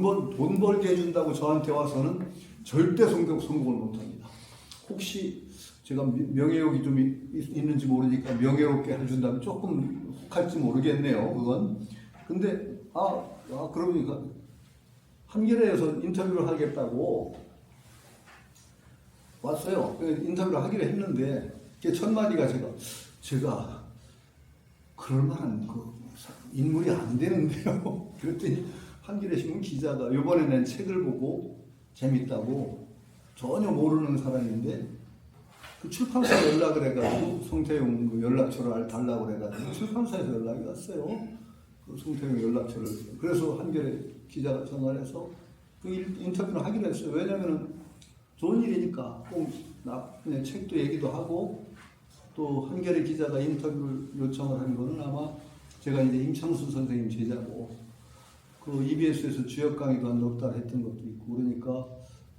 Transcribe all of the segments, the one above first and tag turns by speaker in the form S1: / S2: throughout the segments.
S1: 돈 벌게 해준다고 저한테 와서는 절대 성공을 못합니다. 혹시 제가 명예욕이 좀 있는지 모르니까 명예롭게 해준다면 조금 혹할지 모르겠네요. 그건. 근데 그러니까 한겨레에서 인터뷰를 하겠다고 왔어요. 인터뷰를 하기로 했는데 첫 마디가 제가 그럴 만한 인물이 안 되는데요. 그랬더니 한겨레 신문 기자가 이번에 낸 책을 보고 재밌다고, 전혀 모르는 사람인데 그 출판사 연락을 해가지고 송태용 연락처를 달라고 해가지고 출판사에서 연락이 왔어요. 그 송태용 연락처를. 그래서 한겨레 기자가 전화를 해서 그 인터뷰를 하기로 했어요. 왜냐면은 좋은 일이니까 꼭 그냥 책도 얘기도 하고, 또 한겨레 기자가 인터뷰를 요청을 한 거는 아마 제가 이제 임창순 선생님 제자고, 그 EBS에서 주역 강의도 한 넉 달 했던 것도 있고, 그러니까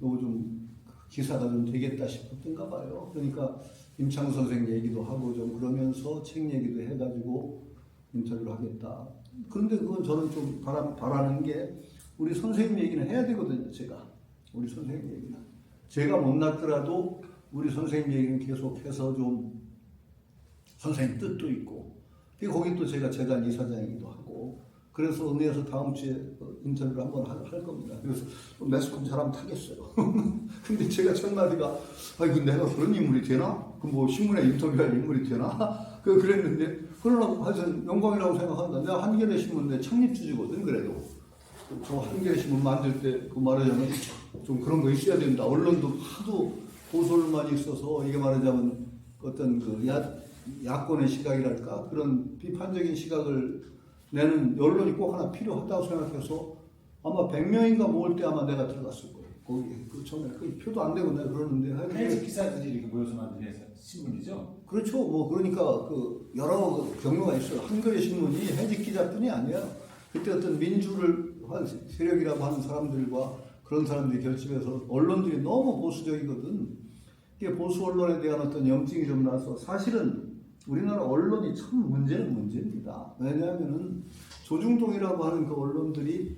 S1: 요거 좀 기사가 좀 되겠다 싶었던가 봐요. 그러니까 임창순 선생님 얘기도 하고 좀 그러면서 책 얘기도 해가지고 인터뷰를 하겠다. 그런데 그건 저는 좀 바라는 게, 우리 선생님 얘기는 해야 되거든요. 우리 선생님 얘기는 제가 못났더라도 우리 선생님 얘기는 계속해서 좀 선생님 뜻도 있고, 거기 또 제가 재단 이사장이기도 하고, 그래서 은혜에서 다음 주에 인터뷰를 한번 할 겁니다. 그래서 매스컴 잘하면 타겠어요. 근데 제가 첫 마디가, 내가 그런 인물이 되나? 뭐 신문에 인터뷰할 인물이 되나? 그랬는데, 그러나 하여튼 영광이라고 생각한다. 내가 한겨레 신문 내 창립 주주거든. 그래도 저 한겨레 신문 만들 때 그 말하자면 좀 그런 거 있어야 된다. 언론도 하도 보수만 있어서, 이게 말하자면 어떤 그 야권의 시각이랄까, 그런 비판적인 시각을 내는 언론이 꼭 하나 필요하다고 생각해서 아마 100명인가 모을 때 아마 내가 들어갔을 거예요. 거기 처음에 표도 안 되고 내가 그러는데,
S2: 해직 기사들이 이렇게 모여서 만든 신문이죠.
S1: 그렇죠. 뭐 그러니까 여러 경로가 있어요. 한겨레 신문이 해직 기자뿐이 아니야. 그때 어떤 민주를 세력이라고 하는 사람들과 그런 사람들이 결집해서, 언론들이 너무 보수적이거든. 이게 보수 언론에 대한 어떤 염증이 좀 나서, 사실은 우리나라 언론이 참 문제는 문제입니다. 왜냐하면은 조중동이라고 하는 그 언론들이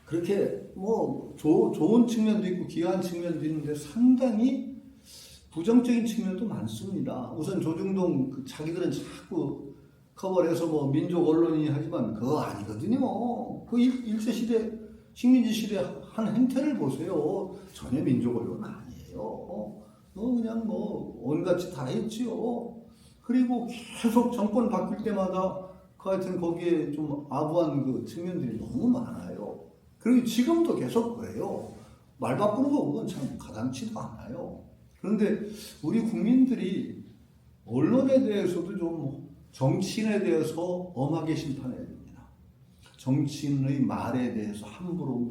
S1: 그렇게 뭐 좋은 측면도 있고 귀한 측면도 있는데 상당히 부정적인 측면도 많습니다. 우선 조중동 자기들은 자꾸 커버를 해서 뭐 민족 언론이 하지만 그거 아니거든요. 그 일제시대, 식민지 시대 한 행태를 보세요. 전혀 민족 언론 아니에요. 그냥 뭐 온갖 짓 다 했지요. 그리고 계속 정권 바뀔 때마다 하여튼 거기에 좀 아부한 그 측면들이 너무 많아요. 그리고 지금도 계속 그래요. 말 바꾸는 거 그건 참 가당치도 않아요. 그런데 우리 국민들이 언론에 대해서도 좀, 정치인에 대해서 엄하게 심판해야 됩니다. 정치인의 말에 대해서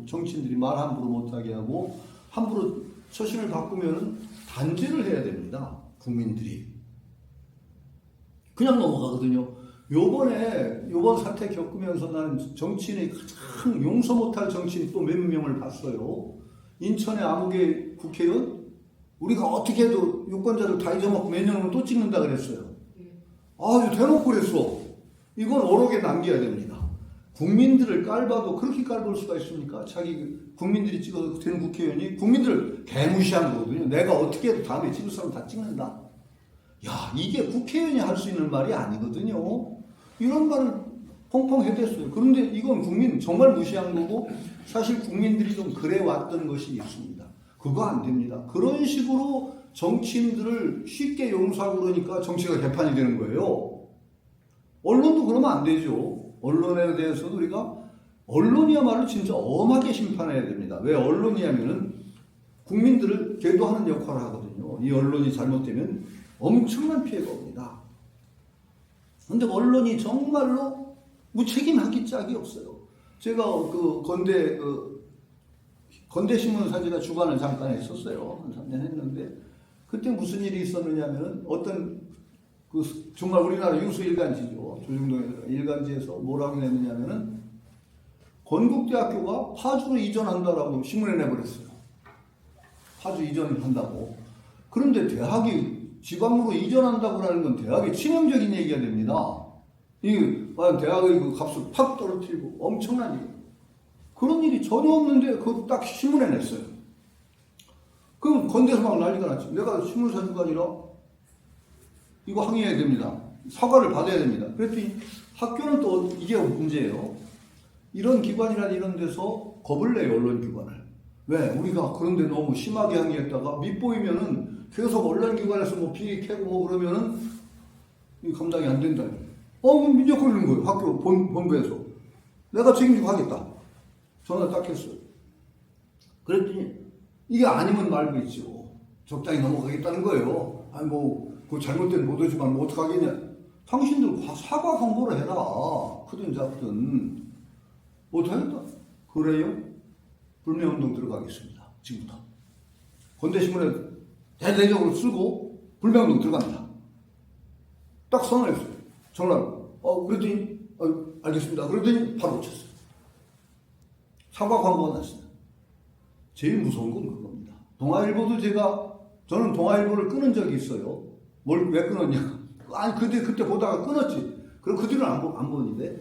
S1: 정치인들이 말 함부로 못하게 하고, 함부로 처신을 바꾸면 단죄를 해야 됩니다. 국민들이. 그냥 넘어가거든요. 요번 사태 겪으면서 나는 정치인의 가장 용서 못할 정치인 또 몇 명을 봤어요. 인천의 아무개 국회의원, 우리가 어떻게 해도 유권자들 다 잊어먹고 몇 년은 또 찍는다 그랬어요. 대놓고 그랬어. 이건 오록에 남겨야 됩니다. 국민들을 깔봐도 그렇게 깔볼 수가 있습니까? 국민들이 찍어도 되는 국회의원이 국민들을 개무시한 거거든요. 내가 어떻게 해도 다음에 찍을 사람 다 찍는다. 이게 국회의원이 할 수 있는 말이 아니거든요. 이런 말을 펑펑 해댔어요. 그런데 이건 정말 무시한 거고, 사실 국민들이 좀 그래왔던 것이 있습니다. 그거 안 됩니다. 그런 식으로 정치인들을 쉽게 용서하고 그러니까 정치가 개판이 되는 거예요. 언론도 그러면 안 되죠. 언론에 대해서도 우리가, 언론이야말로 진짜 엄하게 심판해야 됩니다. 왜 언론이냐면은 국민들을 계도하는 역할을 하거든요. 이 언론이 잘못되면 엄청난 피해가 옵니다. 그런데 언론이 정말로 무책임하기 짝이 없어요. 제가 건대신문 사제가 주간을 잠깐 했었어요. 한 3년 했는데, 그때 무슨 일이 있었느냐면, 어떤 정말 우리나라 유수 일간지죠. 조중동에 일간지에서 뭐라고 냈느냐면은, 건국대학교가 파주로 이전한다라고 신문에 내버렸어요. 파주 이전을 한다고. 그런데 대학이 지방으로 이전한다고 하는 건 대학의 치명적인 얘기가 됩니다. 대학의 그 값을 팍 떨어뜨리고 엄청난 일. 그런 일이 전혀 없는데 그거 딱 신문에 냈어요. 그럼 건대에서 막 난리가 났지. 내가 신문사주가 아니라 이거 항의해야 됩니다. 사과를 받아야 됩니다. 그랬더니 학교는 또 이게 문제예요. 이런 기관이나 이런 데서 겁을 내요, 언론기관을. 왜? 우리가 그런데 너무 심하게 항의했다가 밑보이면은 계속 언론기관에서 뭐 비리 캐고 뭐 그러면은 이 감당이 안 된다. 그럼 민족 걸리는 거예요. 학교 본부에서. 내가 책임지고 하겠다. 전화 딱 했어요. 그랬더니 이게 아니면 말고 있죠. 적당히 넘어가겠다는 거예요. 아니 뭐 그 잘못된 보도지만 뭐 어떡하겠냐. 당신들 사과 광고를 해라. 크든 작든. 못하겠다. 그래요? 불매운동 들어가겠습니다. 지금부터. 건대신문에 대대적으로 쓰고 불매운동 들어갑니다. 딱 선언했어요. 전화로. 그랬더니 알겠습니다. 그랬더니 바로 고쳤어요. 사과 광고가 났습니다. 제일 무서운 건 그겁니다. 동아일보도 저는 동아일보를 끊은 적이 있어요. 왜 끊었냐? 아니, 그때 보다가 끊었지. 그럼 그 뒤로는 안 보는데.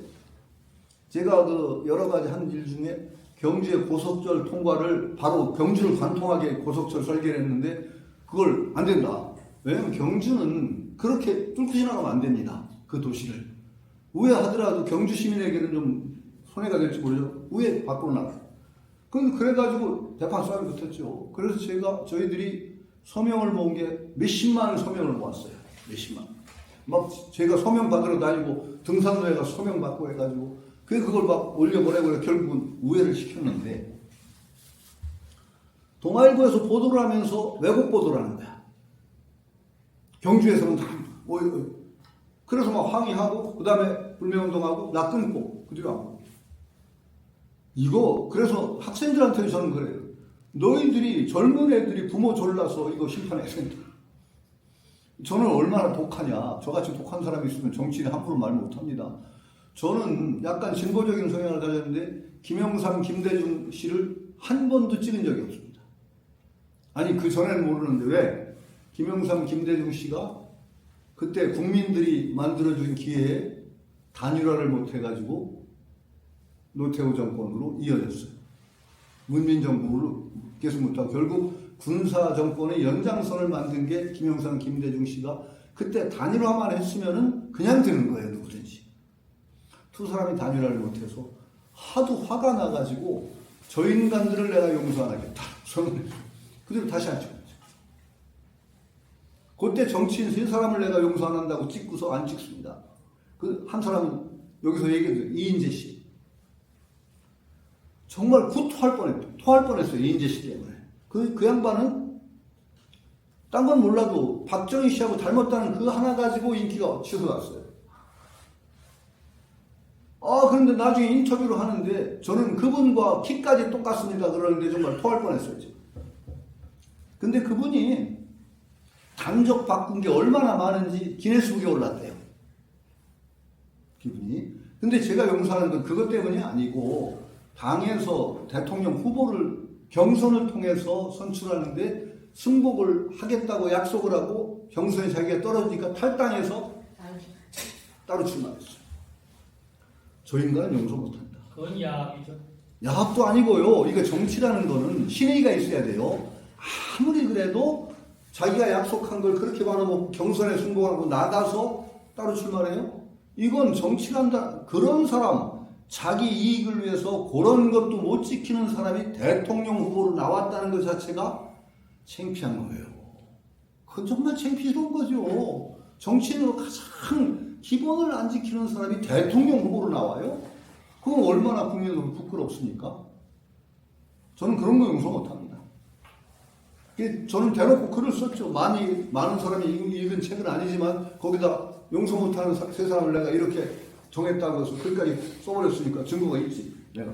S1: 제가 그 여러 가지 한 일 중에 경주의 고속철 통과를 바로 경주를 관통하게 고속철 설계를 했는데 그걸 안 된다. 왜냐면 경주는 그렇게 뚫고 지나가면 안 됩니다. 그 도시를. 우회하더라도 경주 시민에게는 좀 손해가 될지 모르죠. 우회 밖으로 나가요. 그래가지고 대판 싸움이 붙었죠. 그래서 저희들이 서명을 모은 게 몇십만 서명을 모았어요. 몇십만. 막 제가 서명 받으러 다니고 등산로에 가서 서명 받고 해가지고 그걸 막 올려보내고 결국은 우회를 시켰는데 동아일보에서 보도를 하면서 왜곡 보도를 하는 거야. 경주에서는 그래서 막 항의하고 그 다음에 불매운동하고 나 끊고 그 뒤로 하고 이거 그래서 학생들한테는 저는 그래요. 너희들이 젊은 애들이 부모 졸라서 이거 심판해야 된다. 저는 얼마나 독하냐. 저같이 독한 사람이 있으면 정치인이 함부로 말 못합니다. 저는 약간 진보적인 성향을 가졌는데 김영삼, 김대중 씨를 한 번도 찍은 적이 없습니다. 아니 그 전에는 모르는데 왜? 김영삼, 김대중 씨가 그때 국민들이 만들어준 기회에 단일화를 못해가지고 노태우 정권으로 이어졌어요. 문민정부를 계속 못하고 결국 군사정권의 연장선을 만든 게 김영삼, 김대중 씨가 그때 단일화만 했으면은 그냥 되는 거예요, 누구든지. 두 사람이 단일화를 못해서 하도 화가 나가지고 저 인간들을 내가 용서 안 하겠다. 선언했어요. 그대로 다시 안 찍었죠. 그때 정치인 세 사람을 내가 용서 안 한다고 찍고서 안 찍습니다. 그 한 사람은 여기서 얘기했어요. 이인재 씨. 정말 토할 뻔했어요. 이인재 씨 때문에. 그 양반은 딴 건 몰라도 박정희 씨하고 닮았다는 그 하나 가지고 인기가 치솟았어요. 그런데 나중에 인터뷰를 하는데 저는 그분과 키까지 똑같습니다. 그러는데 정말 토할 뻔했어요. 지금. 근데 그분이 당적 바꾼 게 얼마나 많은지 기네스북에 올랐대요. 기분이. 근데 제가 용서하는 건 그것 때문이 아니고 당에서 대통령 후보를 경선을 통해서 선출하는데 승복을 하겠다고 약속을 하고 경선에 자기가 떨어지니까 탈당해서 따로 출마했어요. 저 인간은 용서 못한다.
S3: 그건 야합이죠.
S1: 야합도 아니고요. 이거 정치라는 거는 신의가 있어야 돼요. 아무리 그래도 자기가 약속한 걸 그렇게 말하고 경선에 승복하고 나가서 따로 출마해요? 이건 정치란다. 그런 사람, 자기 이익을 위해서 그런 것도 못 지키는 사람이 대통령 후보로 나왔다는 것 자체가 창피한 거예요. 그건 정말 창피스러운 거죠. 정치인으로 가장 기본을 안 지키는 사람이 대통령 후보로 나와요? 그건 얼마나 국민으로 부끄럽습니까? 저는 그런 거 용서 못합니다. 저는 대놓고 글을 썼죠. 많은 사람이 읽은 책은 아니지만 거기다 용서 못하는 세 사람을 내가 이렇게 정했다고 해서 글까지 써버렸으니까 증거가 있지. 내가.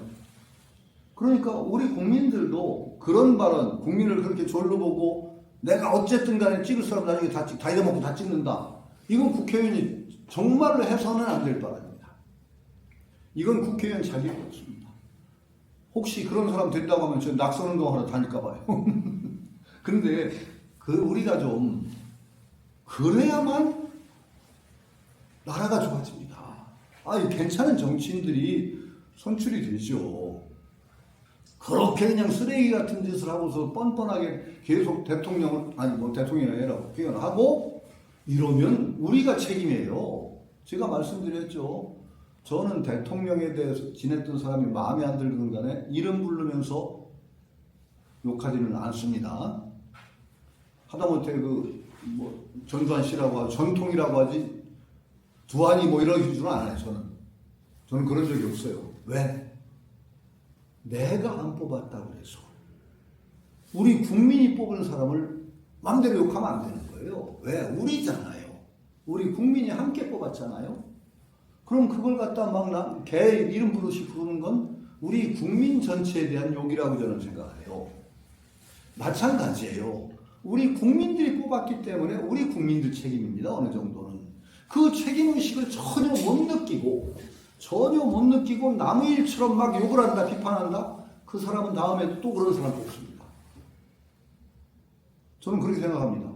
S1: 그러니까 우리 국민들도 그런 발언, 국민을 그렇게 졸로 보고 내가 어쨌든 간에 찍을 사람 나중에 다 잊어먹고 다 찍는다. 이건 국회의원이 정말로 해서는 안 될 바랍니다. 이건 국회의원 자격이 없습니다. 혹시 그런 사람 된다고 하면 저 낙선운동 하러 다닐까 봐요. 근데 우리가 좀 그래야만 나라가 좋아집니다. 괜찮은 정치인들이 선출이 되죠. 그렇게 그냥 쓰레기 같은 짓을 하고서 뻔뻔하게 계속 대통령을, 아니 뭐 대통령이라고 표현하고 이러면 우리가 책임이에요. 제가 말씀드렸죠. 저는 대통령에 대해서 지냈던 사람이 마음에 안 들든 간에 이름 부르면서 욕하지는 않습니다. 하다못해 뭐 전두환 씨라고 하지, 전통이라고 하지, 두환이 뭐 이런 기준은 안 해요. 저는 그런 적이 없어요. 왜? 내가 안 뽑았다고 해서 우리 국민이 뽑은 사람을 마음대로 욕하면 안 되는 거예요. 왜? 우리잖아요. 우리 국민이 함께 뽑았잖아요. 그럼 그걸 갖다 막 개 이름 부르는 건 우리 국민 전체에 대한 욕이라고 저는 생각해요. 마찬가지예요. 우리 국민들이 뽑았기 때문에 우리 국민들 책임입니다. 어느 정도는. 그 책임의식을 전혀 못 느끼고 남의 일처럼 막 욕을 한다, 비판한다. 그 사람은 다음에도 또 그런 사람 뽑습니다. 저는 그렇게 생각합니다.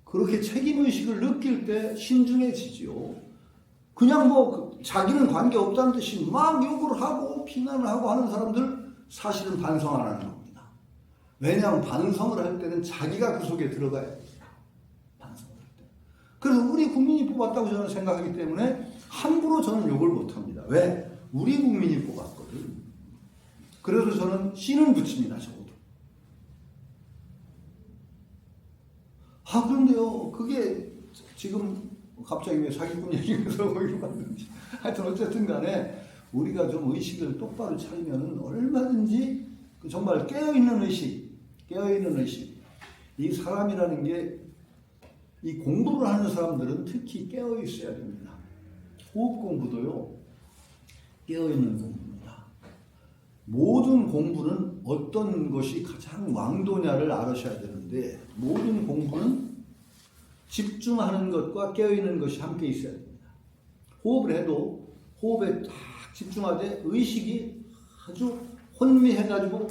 S1: 그렇게 책임의식을 느낄 때 신중해지지요. 그냥 뭐 자기는 관계없다는 듯이 막 욕을 하고 비난을 하고 하는 사람들 사실은 반성 안 하는 겁니다. 왜냐하면 반성을 할 때는 자기가 그 속에 들어가야 됩니다. 반성을 할 때. 그래서 우리 국민이 뽑았다고 저는 생각하기 때문에 함부로 저는 욕을 못합니다. 왜? 우리 국민이 뽑았거든. 그래서 저는 씨는 붙입니다. 적어도. 그런데요. 그게 지금 갑자기 왜 사기꾼 얘기해서 거기로 갔는지. 하여튼 어쨌든 간에 우리가 좀 의식을 똑바로 차리면 얼마든지 정말 깨어있는 의식. 이 사람이라는 게 이 공부를 하는 사람들은 특히 깨어있어야 됩니다. 호흡 공부도요. 깨어있는 공부입니다. 모든 공부는 어떤 것이 가장 왕도냐를 알으셔야 되는데 모든 공부는 집중하는 것과 깨어있는 것이 함께 있어야 됩니다. 호흡을 해도 호흡에 딱 집중하되 의식이 아주 혼미해가지고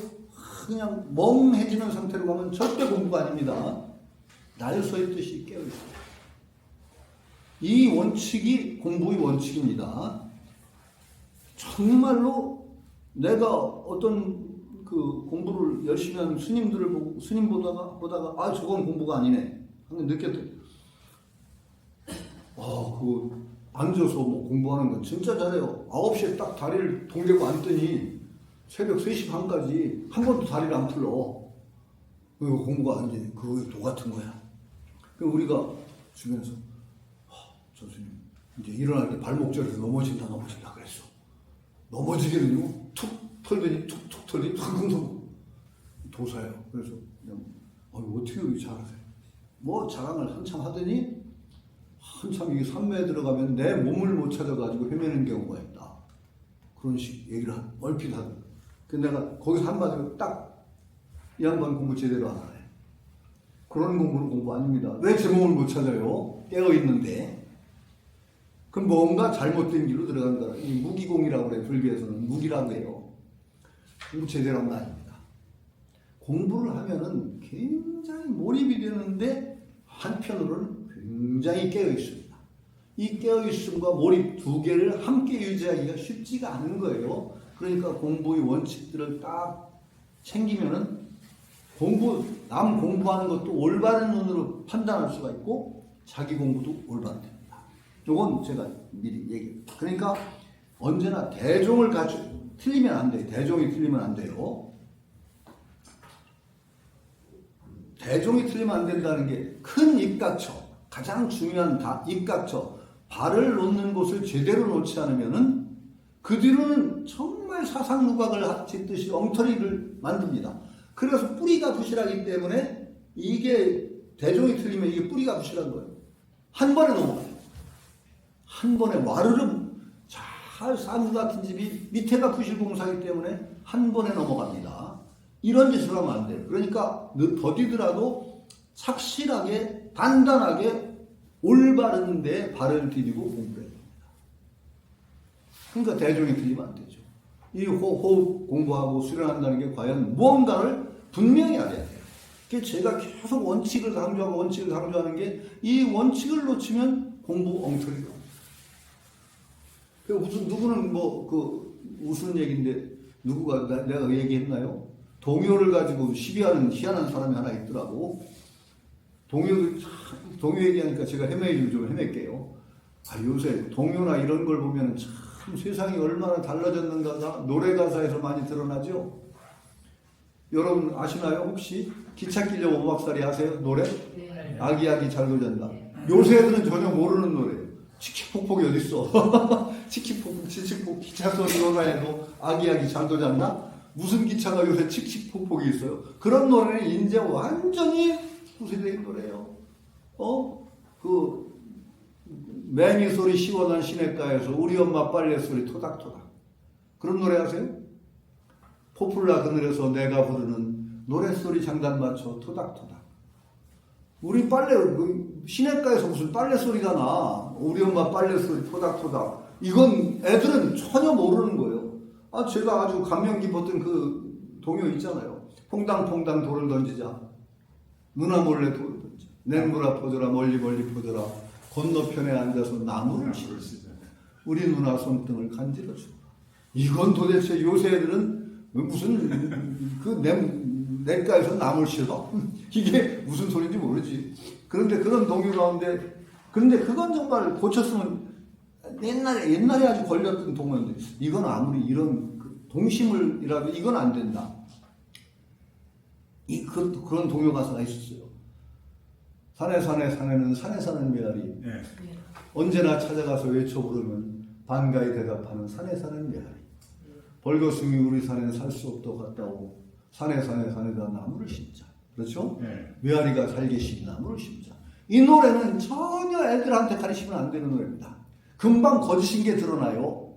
S1: 그냥 멍해지는 상태로 가면 절대 공부가 아닙니다. 날 서 있듯이 깨어있어요. 이 원칙이 공부의 원칙입니다. 정말로 내가 어떤 그 공부를 열심히 하는 스님들을 보고 스님 보다가 저건 공부가 아니네 하는 느꼈더니 앉아서 뭐 공부하는 건 진짜 잘해요. 9시에 딱 다리를 동대고 앉더니 새벽 3시 반까지 한 번도 다리를 안 풀러. 그거 공부가 아니지. 그거 도 같은 거야. 그럼 우리가 주변에서 저 스님 이제 일어날 때 발목절에서 넘어진다 그랬어. 넘어지기는요 툭 털더니 툭툭 털더니 툭툭 도사예요. 그래서 그냥 어떻게 그렇게 잘하세요? 뭐 자랑을 한참 하더니 한참 이게 산매에 들어가면 내 몸을 못 찾아가지고 헤매는 경우가 있다. 그런 식 얘기를 얼핏 하더라고요. 그래서 내가 거기서 한마디로 딱 이 양반 공부 제대로 안 하네. 그런 공부는 공부 아닙니다. 왜 제 몸을 못 찾아요? 깨어있는데. 그럼 뭔가 잘못된 길로 들어간 거라. 이 무기공이라고 그래요. 불교에서는 무기라고 해요. 공부 제대로 한 거 아닙니다. 공부를 하면은 굉장히 몰입이 되는데 한편으로는 굉장히 깨어있습니다. 이 깨어있음과 몰입 두 개를 함께 유지하기가 쉽지가 않은 거예요. 그러니까 공부의 원칙들을 딱 챙기면은 남 공부하는 것도 올바른 눈으로 판단할 수가 있고 자기 공부도 올바른 됩니다. 이건 제가 미리 얘기합니다. 그러니까 언제나 대종을 틀리면 안 돼요. 대종이 틀리면 안 돼요. 대종이 틀리면 안 된다는 게 큰 입각처, 가장 중요한 입각처, 발을 놓는 곳을 제대로 놓지 않으면은 그 뒤로는 정말 사상누각을 짓듯이 엉터리를 만듭니다. 그래서 뿌리가 부실하기 때문에 이게 대종이 틀리면 이게 뿌리가 부실한 거예요. 한 번에 넘어가요. 한 번에 와르르 잘 산 같은 집이 밑에가 부실공사이기 때문에 한 번에 넘어갑니다. 이런 짓을 하면 안 돼요. 그러니까 더디더라도 착실하게 단단하게 올바른 데 발을 디디고 공부를 해야 됩니다. 그러니까 대종이 틀리면 안 되죠. 이 호흡 공부하고 수련한다는 게 과연 무언가를 분명히 알아야 돼요. 그게 제가 계속 원칙을 강조하는 게 이 원칙을 놓치면 공부 엉터리가. 누구는 뭐 웃은 얘기인데 내가 얘기했나요? 동요를 가지고 시비하는 희한한 사람이 하나 있더라고. 동요 얘기하니까 제가 헤매기를 좀 헤맬게요. 요새 동요나 이런 걸 보면 참 세상이 얼마나 달라졌는가 노래 가사에서 많이 드러나죠. 여러분 아시나요? 혹시 기차 끼려 오막살이 아세요? 노래?
S3: 네.
S1: 아기아기 잘 놀잔다. 요새 애들은 전혀 모르는 노래예요. 칙칙폭폭이 어딨어. 칙칙폭폭 기차 소리로나 해도 아기아기 잘 놀잔다? 무슨 기차가 요새 칙칙폭폭이 있어요? 그런 노래는 이제 완전히 후세대의 노래예요. 맹이 소리 시원한 시냇가에서 우리 엄마 빨래 소리 토닥토닥. 그런 노래 아세요? 포플라 그늘에서 내가 부르는 노래소리 장단 맞춰 토닥토닥. 우리 시냇가에서 무슨 빨래 소리가 나. 우리 엄마 빨래 소리 토닥토닥. 이건 애들은 전혀 모르는 거예요. 제가 아주 감명 깊었던 그 동요 있잖아요. 퐁당퐁당 돌을 던지자. 누나 몰래 돌을 던져. 냉무라 퍼져라 멀리 멀리 퍼져라. 건너편에 앉아서 나무를 치르시자. 우리 누나 손등을 간지러줘. 이건 도대체 요새 애들은 무슨 냇가에서 나무를 실어? 이게 무슨 소리인지 모르지. 그런데 그런 동요 가운데 그런데 그건 정말 고쳤으면 옛날에 아주 걸렸던 동요인데 이건 아무리 이런 동심을이라도 이건 안 된다. 그런 동요 가사가 있었어요. 산에는 산에 사는 메아리.
S2: 네.
S1: 언제나 찾아가서 외쳐 부르면 반가이 대답하는 산에 사는 메아리. 벌거숭이 우리 산엔 살 수 없다고 갔다오. 산에다 나무를 심자. 그렇죠?
S2: 네.
S1: 메아리가 살게 심 나무를 심자. 이 노래는 전혀 애들한테 가르치면 안 되는 노래입니다. 금방 거짓인 게 드러나요.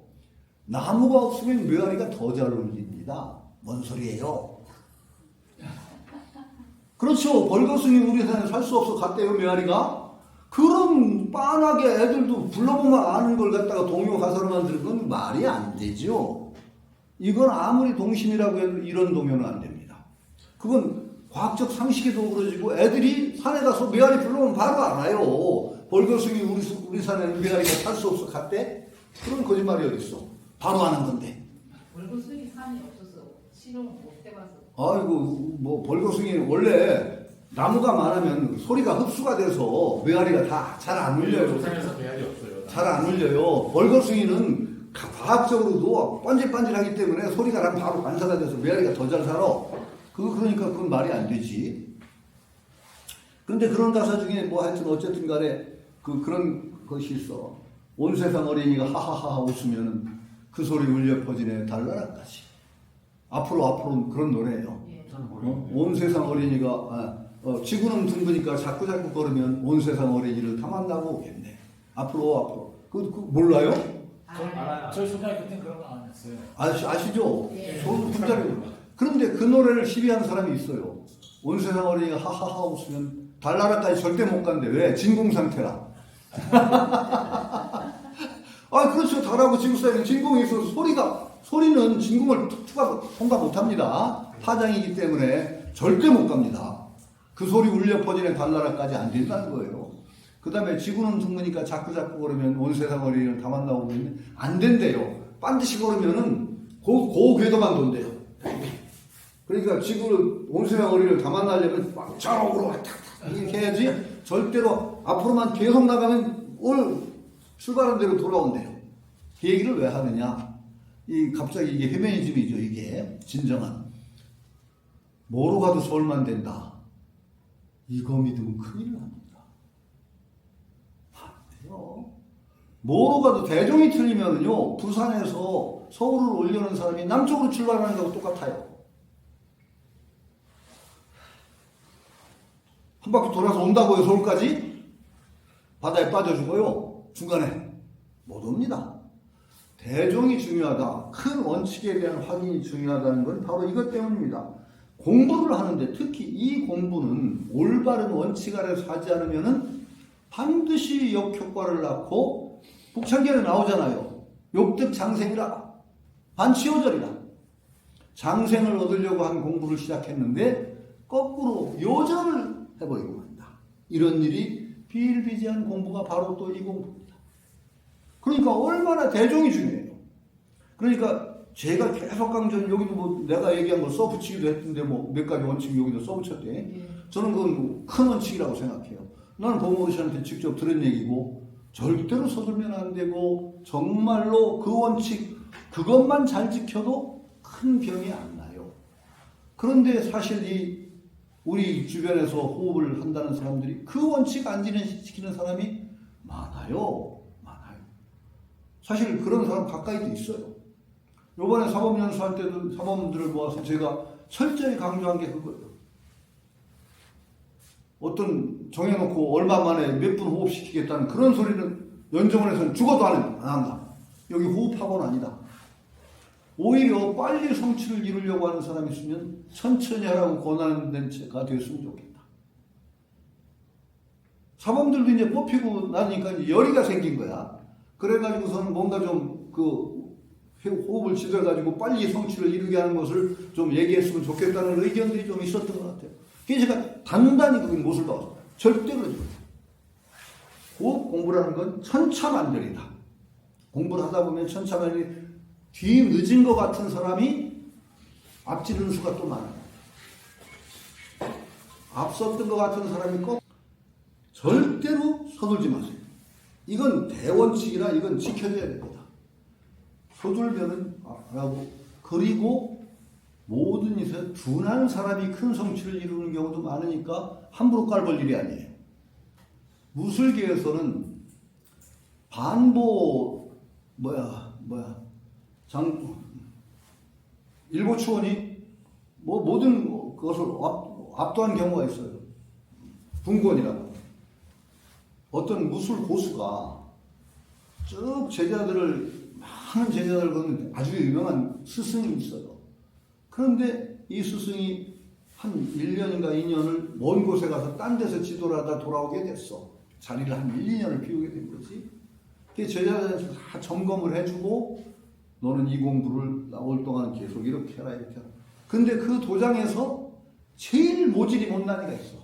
S1: 나무가 없으면 메아리가 더 잘 어울립니다. 뭔 소리예요? 그렇죠. 벌거숭이 우리 산에 살 수 없어 갔대요, 메아리가. 그런 빤하게 애들도 불러보면 아는 걸 갖다가 동요 가사로만 들은 건 말이 안 되죠. 이건 아무리 동심이라고 해도 이런 동요는 안 됩니다. 그건 과학적 상식에도 그러지고 애들이 산에 가서 메아리 불러면 바로 알아요. 벌거숭이 우리 산에는 메아리가 살 수 없어 갔대? 그런 거짓말이 어딨어. 바로 아는 건데.
S3: 벌거숭이 산이 없어서 신호 못 해봐서.
S1: 아이고 벌거숭이 원래 나무가 많으면 소리가 흡수가 돼서 메아리가 다 잘 안 울려요.
S2: 산에서 메아리 없어요.
S1: 잘 안 울려요. 벌거숭이는 과학적으로도 번질번질하기 때문에 소리가 난 바로 반사가 돼서 메아리가 더 잘 살아. 그러니까 그건 말이 안 되지. 그런데 그런 가사 중에 하여튼 어쨌든 간에 그런 것이 있어. 온 세상 어린이가 하하하 웃으면은 그 소리 울려 퍼지네 달나라까지. 앞으로 그런 노래예요. 온 세상 어린이가 지구는 둥그니까 자꾸 걸으면 온 세상 어린이를 다 만나고 오겠네. 앞으로. 그 몰라요?
S2: 알아요. 저희 초등학교 때 그런 거 안 했어요.
S1: 아시죠?
S3: 예.
S1: 그런데 그 노래를 시비하는 사람이 있어요. 온 세상 어린이가 하하하 웃으면 달나라까지 절대 못 간대. 왜? 진공 상태라. 그렇죠. 달하고 지구 사이는 진공이 있어서 소리는 진공을 통과 못합니다. 파장이기 때문에 절대 못 갑니다. 그 소리 울려 퍼지는 달나라까지 안 된다는 거예요. 그 다음에 지구는 둥그니까 자꾸 걸으면 온 세상 어린이를 다 만나고 있는데 안 된대요. 반드시 걸으면은 그 궤도만 돈대요. 그러니까 지구를 온 세상 어린이를 다 만나려면 막 좌우로 이렇게 해야지 절대로 앞으로만 계속 나가면 출발한 대로 돌아온대요. 그 얘기를 왜 하느냐? 갑자기 이게 페미니즘이죠. 이게 진정한 뭐로 가도 서울만 된다. 이거 믿으면 큰일 납니다. 안 돼요. 뭐로 가도 대종이 틀리면요 부산에서 서울을 오려는 사람이 남쪽으로 출발하는 거하고 똑같아요. 한 바퀴 돌아서 온다고요. 서울까지 바다에 빠져 죽어요. 중간에 못 옵니다. 대종이 중요하다. 큰 원칙에 대한 확인이 중요하다는 건 바로 이것 때문입니다. 공부를 하는데 특히 이 공부는 올바른 원칙 아래서 하지 않으면 반드시 역효과를 낳고 북창계는 나오잖아요. 욕득장생이라 반치오절이라. 장생을 얻으려고 한 공부를 시작했는데 거꾸로 요절을 해버리고 맙니다. 이런 일이 비일비재한 공부가 바로 또 이 공부입니다. 그러니까 얼마나 대종이 중요해요. 그러니까 제가 계속 강조는 여기도 뭐 내가 얘기한 거 써붙이기도 했던데 뭐 몇 가지 원칙 여기도 써붙였대.
S3: 예.
S1: 저는 그건 큰 원칙이라고 생각해요. 나는 법무부시한테 직접 들은 얘기고 절대로 서둘면 안 되고 정말로 그 원칙 그것만 잘 지켜도 큰 병이 안 나요. 그런데 사실 이 우리 주변에서 호흡을 한다는 사람들이 그 원칙 안 지키는 사람이 많아요. 사실 그런 사람 가까이도 있어요. 요번에 사법연수 할 때도 사법들을 모아서 제가 철저히 강조한 게 그거예요. 어떤 정해놓고 얼마 만에 몇 분 호흡시키겠다는 그런 소리는 연정원에서는 죽어도 안 한다. 여기 호흡학원 아니다. 오히려 빨리 성취를 이루려고 하는 사람이 있으면 천천히 하라고 권하는 채가 됐으면 좋겠다. 사범들도 이제 뽑히고 나니까 이제 열의가 생긴 거야. 그래가지고서는 뭔가 좀 그 호흡을 지도해가지고 빨리 성취를 이루게 하는 것을 좀 얘기했으면 좋겠다는 의견들이 좀 있었던 것 같아요. 그래서 제가 단단히 그 못을 박았어요. 절대로 호흡 공부라는 건 천차만별이다. 공부를 하다 보면 천차만별이 뒤 늦은 것 같은 사람이 앞지르는 수가 또 많아요. 앞섰던 것 같은 사람이 꼭 절대로 서둘지 마세요. 이건 대원칙이라 이건 지켜져야 됩니다. 서둘면은 안 하고 그리고 모든 일에 둔한 사람이 큰 성취를 이루는 경우도 많으니까 함부로 깔볼 일이 아니에요. 무술계에서는 반보 일보추원이 뭐 모든 것을 압도한 경우가 있어요. 분권이라고. 어떤 무술 고수가 쭉 많은 제자들을 거는 아주 유명한 스승이 있어요. 그런데 이 스승이 한 1년인가 2년을 먼 곳에 가서 딴 데서 지도를 하다 돌아오게 됐어. 자리를 한 1, 2년을 비우게 된 거지. 제자들한테 다 점검을 해주고 너는 이 공부를 나올 동안 계속 이렇게 해라 이렇게 해라. 근데 그 도장에서 제일 모질이 못난 애가 있어.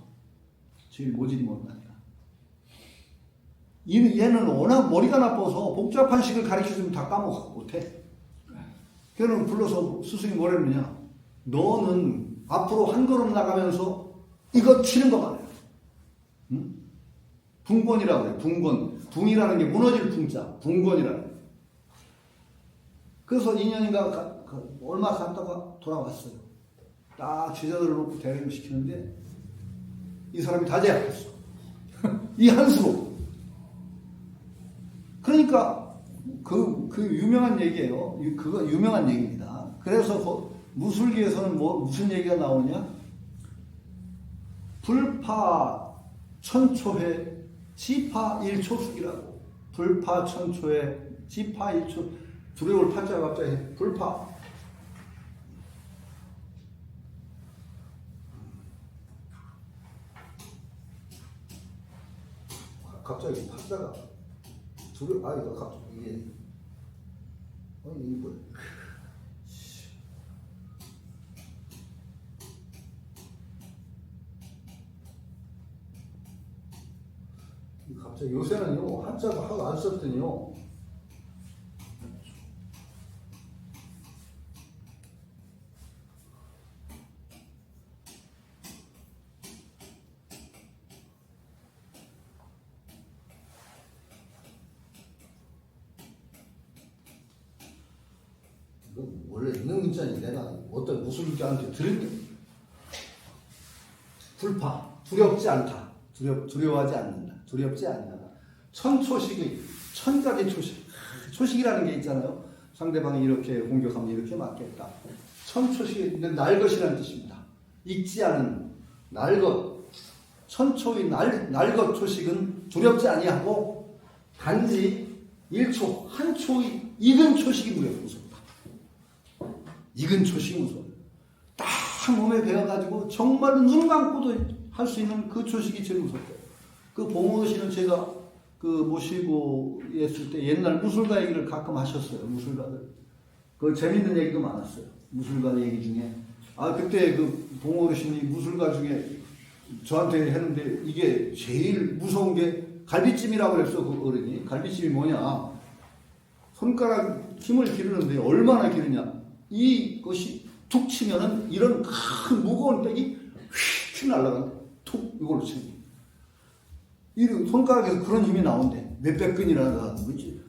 S1: 제일 모질이 못난 애가. 얘는 워낙 머리가 나빠서 복잡한 식을 가르쳐주면 다 까먹어 못해. 걔는 불러서 스승이 뭐랬느냐. 너는 앞으로 한 걸음 나가면서 이거 치는 거만 해. 응? 분권이라고 그래. 분권. 붕이라는 게 무너질 붕자. 분권이라는 게. 그래서 2년인가 얼마 갔다가 돌아왔어요. 딱 제자들을 놓고 대회를 시키는데 이 사람이 다 제압했어. 이 한수로. 그러니까 그 유명한 얘기예요. 그거 유명한 얘기입니다. 그래서 무술계에서는 무슨 얘기가 나오냐? 불파 천초회 지파 일초숙이라고. 불파 천초회 지파 일초. 두려울 파자가 갑자기 불파. 갑자기 파자가 이거 갑자기 이게 이게 뭐야? 갑자기 요새는요 한자가 하도 안 썼더니요. 원래 있는 문자니 내가 어떤 무술자한테 들은 게 불파 두렵지 않다. 두려워하지 않는다. 두렵지 않는다. 천초식이 천가지 초식이라는 게 있잖아요. 상대방이 이렇게 공격하면 이렇게 맞겠다. 천초식이 날 것이라는 뜻입니다. 익지 않은 날 것. 천초의 날 것 초식은 두렵지 아니하고 단지 1초 한 초의 익은 초식이 무섭다. 익은 초식이 무서워요. 딱 몸에 배어가지고 정말 눈 감고도 할 수 있는 그 초식이 제일 무섭대요. 그 봉호 씨는 제가 모시고 했을 때 옛날 무술가 얘기를 가끔 하셨어요. 무술가들. 그 재밌는 얘기도 많았어요. 무술가 얘기 중에. 그때 그 봉호 어르신이 무술가 중에 저한테 했는데 이게 제일 무서운 게 갈비찜이라고 그랬어. 그 어른이. 갈비찜이 뭐냐. 손가락 힘을 기르는데 얼마나 기르냐. 이것이 툭 치면은 이런 큰 무거운 백이 휙 날아간다. 툭 이걸로 치는 거예요. 이 손가락에서 그런 힘이 나온대. 몇백 근이라는 거지.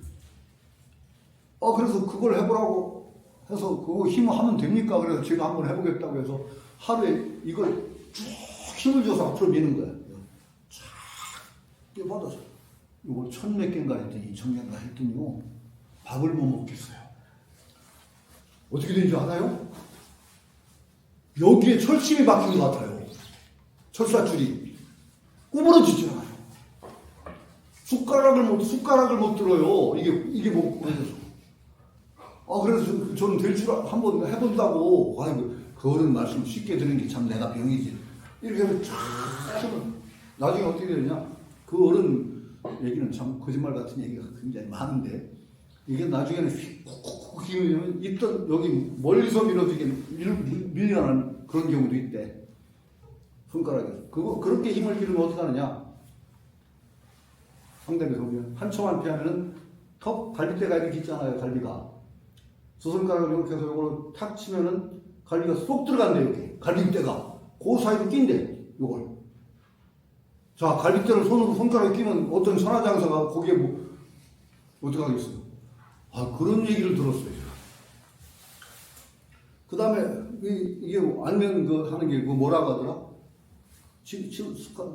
S1: 그래서 그걸 해보라고 해서 그거 힘을 하면 됩니까? 그래서 제가 한번 해보겠다고 해서 하루에 이걸 쭉 힘을 줘서 앞으로 미는 거야. 쫙 뛰어받아서 이걸 1000몇 개인가 했더니 2000개인가 했더니요 밥을 못 먹겠어요. 어떻게 되는지 알아요? 여기에 철심이 박힌 것 같아요. 철사줄이 구부러지지 않아요. 숟가락을 못 들어요. 이게 뭐 그래서 저는 될 줄 한번 해본다고. 아이고 그 어른 말씀 쉽게 듣는 게 참 내가 병이지. 이렇게 하면 쫙 하면 나중에 어떻게 되냐? 그 어른 얘기는 참 거짓말 같은 얘기가 굉장히 많은데 이게 나중에는 콕콕콕 힘이 있던 여기 멀리서 밀어주게 밀려나는 그런 경우도 있대. 손가락에서. 그렇게 힘을 빌으면 어떻게 하느냐? 상대에서 보면 한초만 피하면은 턱 갈비뼈가 이렇게 있잖아요. 갈비가. 두 손가락을 이렇게 해서 이걸 탁 치면은 갈비가 쏙 들어간대. 여기 갈비뼈가 그 사이로 낀대. 요걸. 자, 갈비뼈를 손가락에 끼면 어떤 선화장사가 거기에 어떻게 하겠어요? 그런 얘기를 들었어요. 그 다음에 이게 알면 하는 게 뭐라고 하더라?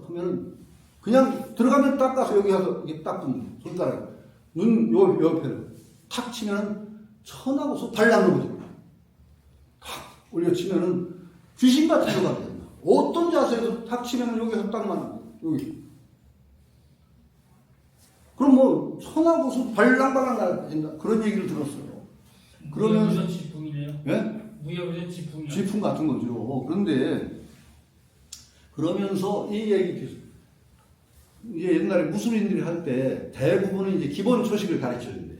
S1: 하면은 그냥 들어가면 닦아서 여기 가서 이게 닦으면 손가락 눈 옆에를 탁 치면은 천하고서 발라는 거죠. 탁 올려치면은 귀신 같은 거가 된다. 어떤 자세에도 탁 치면은 여기서 딱만 여기. 그럼 뭐 천하고서 발랑발랑 나진다 그런 얘기를 들었어요.
S4: 그러면 지풍이네요.
S1: 예?
S4: 무협의 지풍이요.
S1: 지풍 같은 거죠. 그런데 그러면서 이 얘기 이제 옛날에 무술인들이 할 때 대부분은 이제 기본 초식을 가르쳐 준대.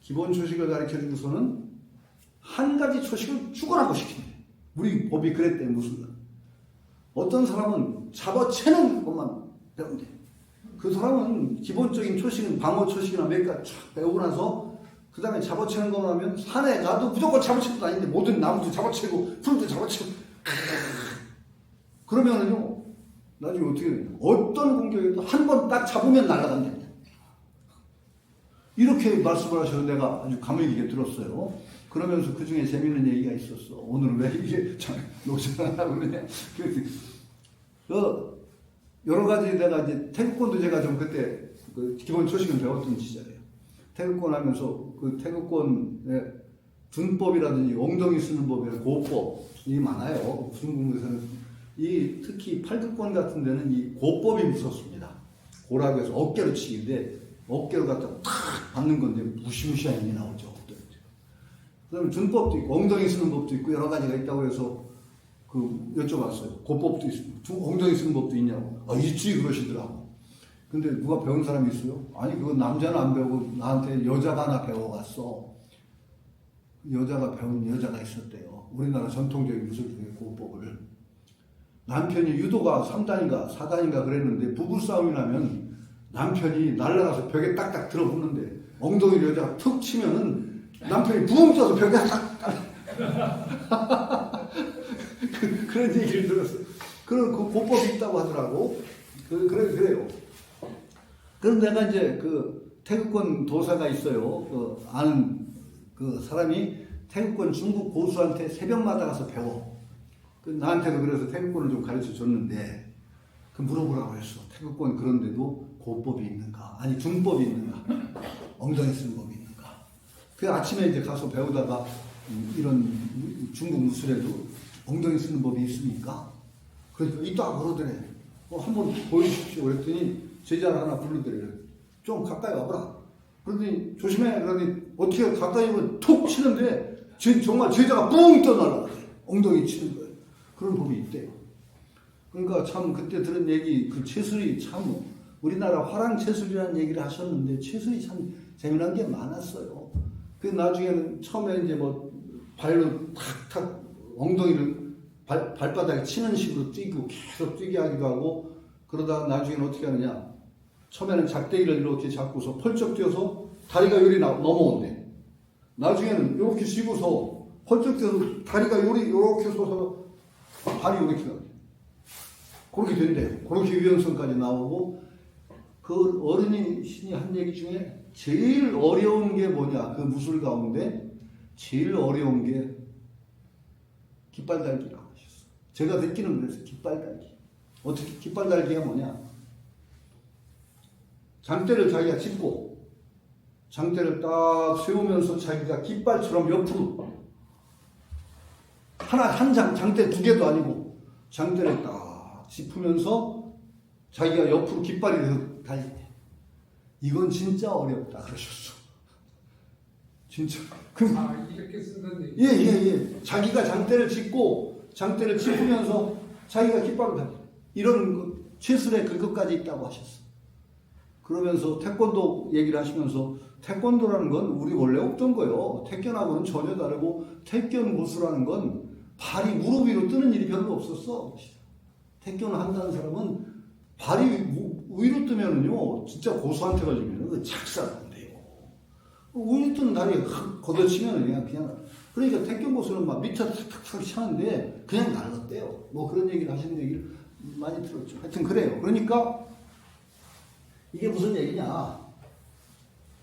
S1: 기본 초식을 가르쳐 주고서는 한 가지 초식을 죽어라고 시킨대. 우리 법이 그랬대, 무술은. 어떤 사람은 잡아채는 것만 배운대. 그 사람은 기본적인 초식은 방어 초식이나 몇 가지 쫙 배우고 나서 그 다음에 잡아채는 것만 하면 산에 가도 무조건 잡아채는 건 아닌데 모든 나무도 잡아채고 풀도 잡아채고 그러면은요 나중에 어떻게 되냐. 어떤 공격에도 한 번 딱 잡으면 날아간다. 이렇게 말씀을 하셔서 내가 아주 감명 깊게 들었어요. 그러면서 그 중에 재밌는 얘기가 있었어. 오늘은 왜 이게 노션을 하고 그러냐. 여러 가지 내가 이제 태극권도 제가 좀 그때 그 기본 초식은 배웠던 시절이에요. 태극권 하면서 그 태극권의 준법이라든지 엉덩이 쓰는 법이나 고법이 많아요. 중국에서는 특히 팔극권 같은 데는 이 고법이 무섭습니다. 고라고 해서 어깨로 치기인데 어깨로 갖다 탁 받는 건데 무시무시한 힘이 나오죠. 그 다음에 준법도 있고 엉덩이 쓰는 법도 있고 여러 가지가 있다고 해서 여쭤봤어요. 고법도 있습니다. 엉덩이 쓰는 법도 있냐고. 있지 그러시더라고. 근데 누가 배운 사람이 있어요? 아니 그건 남자는 안 배우고 나한테 여자가 하나 배워갔어. 여자가 배운 여자가 있었대요. 우리나라 전통적인 무술 중에 고법을. 남편이 유도가 3단인가 4단인가 그랬는데 부부싸움이 나면 남편이 날아가서 벽에 딱딱 들어붙는데 엉덩이를 여자가 툭 치면은 남편이 부엉 떠서 벽에 딱 그런 얘기를 들었어요. 그런 그 고법이 있다고 하더라고. 그래요. 그럼 내가 이제 태극권 도사가 있어요. 아는 그 사람이 태극권 중국 고수한테 새벽마다 가서 배워. 나한테도 그래서 태극권을 좀 가르쳐 줬는데, 물어보라고 했어. 태극권 그런데도 고법이 있는가? 아니, 중법이 있는가? 엉덩이 쓰는 법이 있는가? 아침에 이제 가서 배우다가, 이런 중국 무술에도 엉덩이 쓰는 법이 있습니까? 그러니까 있다 그러더래. 한번 보여주십시오. 그랬더니 제자를 하나 부르더래. 좀 가까이 와봐라. 그러더니 조심해. 그러더니 어떻게 가까이 오면 툭 치는데 정말 제자가 뿡 떠날라가요. 엉덩이 치는 거예요. 그런 법이 있대요. 그러니까 참 그때 들은 얘기 채술이 참 우리나라 화랑채술이라는 얘기를 하셨는데 채술이 참 재미난 게 많았어요. 나중에는 처음에 이제 발로 탁탁 엉덩이를 발바닥에 치는 식으로 뛰고 계속 뛰게 하기도 하고 그러다가 나중에는 어떻게 하느냐. 처음에는 작대기를 이렇게 잡고서 펄쩍 뛰어서 다리가 요리 넘어온대. 나중에는 이렇게 쉬고서 헐쭉대서 다리가 요렇게 솟아서 발이 요렇게 나와요. 그렇게 된대요. 그렇게 유연성까지 나오고, 그 어른이 신이 한 얘기 중에 제일 어려운 게 뭐냐, 그 무술 가운데 제일 어려운 게 깃발 달기라고 하셨어. 제가 듣기는 그랬어요. 깃발 달기. 어떻게 깃발 달기가 뭐냐? 장대를 자기가 짚고 장대를 딱 세우면서 자기가 깃발처럼 옆으로 한 장대 두 개도 아니고 장대를 딱 짚으면서 자기가 옆으로 깃발이 돼서 달리네. 이건 진짜 어렵다 그러셨어. 진짜.
S5: 이렇게 쓴다는 얘기.
S1: 예. 자기가 장대를 짚고 장대를 짚으면서 자기가 깃발을 달리. 이런 최술의 그것까지 있다고 하셨어. 그러면서 태권도 얘기를 하시면서 태권도라는 건 우리 원래 없던 거예요. 태권하고는 전혀 다르고 태권 고수라는 건 발이 무릎 위로 뜨는 일이 별로 없었어. 태권을 한다는 사람은 발이 위로 뜨면은요, 진짜 고수한테 걸리면 착살 안 돼요. 위로 뜨는 다리에 걷어치면 그냥 그러니까 태권 고수는 막 밑에 탁탁탁 차는데 그냥 날랐대요. 뭐 그런 얘기를 하시는 얘기를 많이 들었죠. 하여튼 그래요. 그러니까 이게 무슨 얘기냐?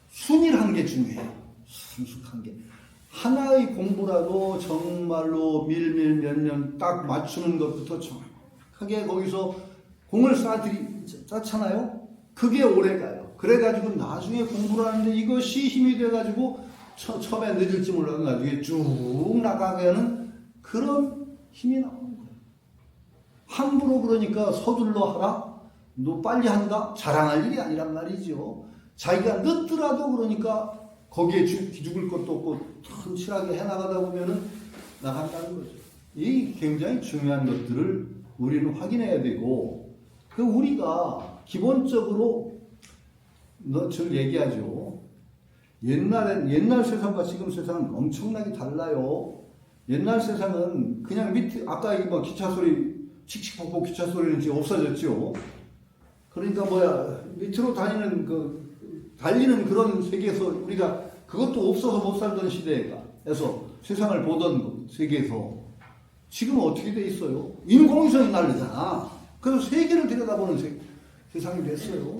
S1: 순일한 게 중요해요. 순숙한 게. 하나의 공부라도 정말로 밀밀 몇 년 딱 맞추는 것부터 정확하게 거기서 공을 쌓잖아요? 그게 오래 가요. 그래가지고 나중에 공부를 하는데 이것이 힘이 돼가지고 처음에 늦을지 몰라도 나중에 쭉 나가게 하는 그런 힘이 나오는 거예요. 함부로 그러니까 서둘러 하라? 너 빨리 한다? 자랑할 일이 아니란 말이죠. 자기가 늦더라도 그러니까 거기에 기죽을 것도 없고 튼실하게 해나가다 보면은 나간다는 거죠. 이 굉장히 중요한 것들을 우리는 확인해야 되고, 그 우리가 기본적으로 늘 얘기하죠. 옛날 세상과 지금 세상은 엄청나게 달라요. 옛날 세상은 그냥 밑에 아까 뭐 기차 소리 칙칙폭폭 기차 소리는 이제 없어졌죠. 그러니까 밑으로 달리는 그런 세계에서 우리가 그것도 없어서 못 살던 시대에서 세상을 보던 세계에서 지금 어떻게 돼 있어요? 인공위성이 날리잖아. 그래서 세계를 들여다보는 세상이 됐어요.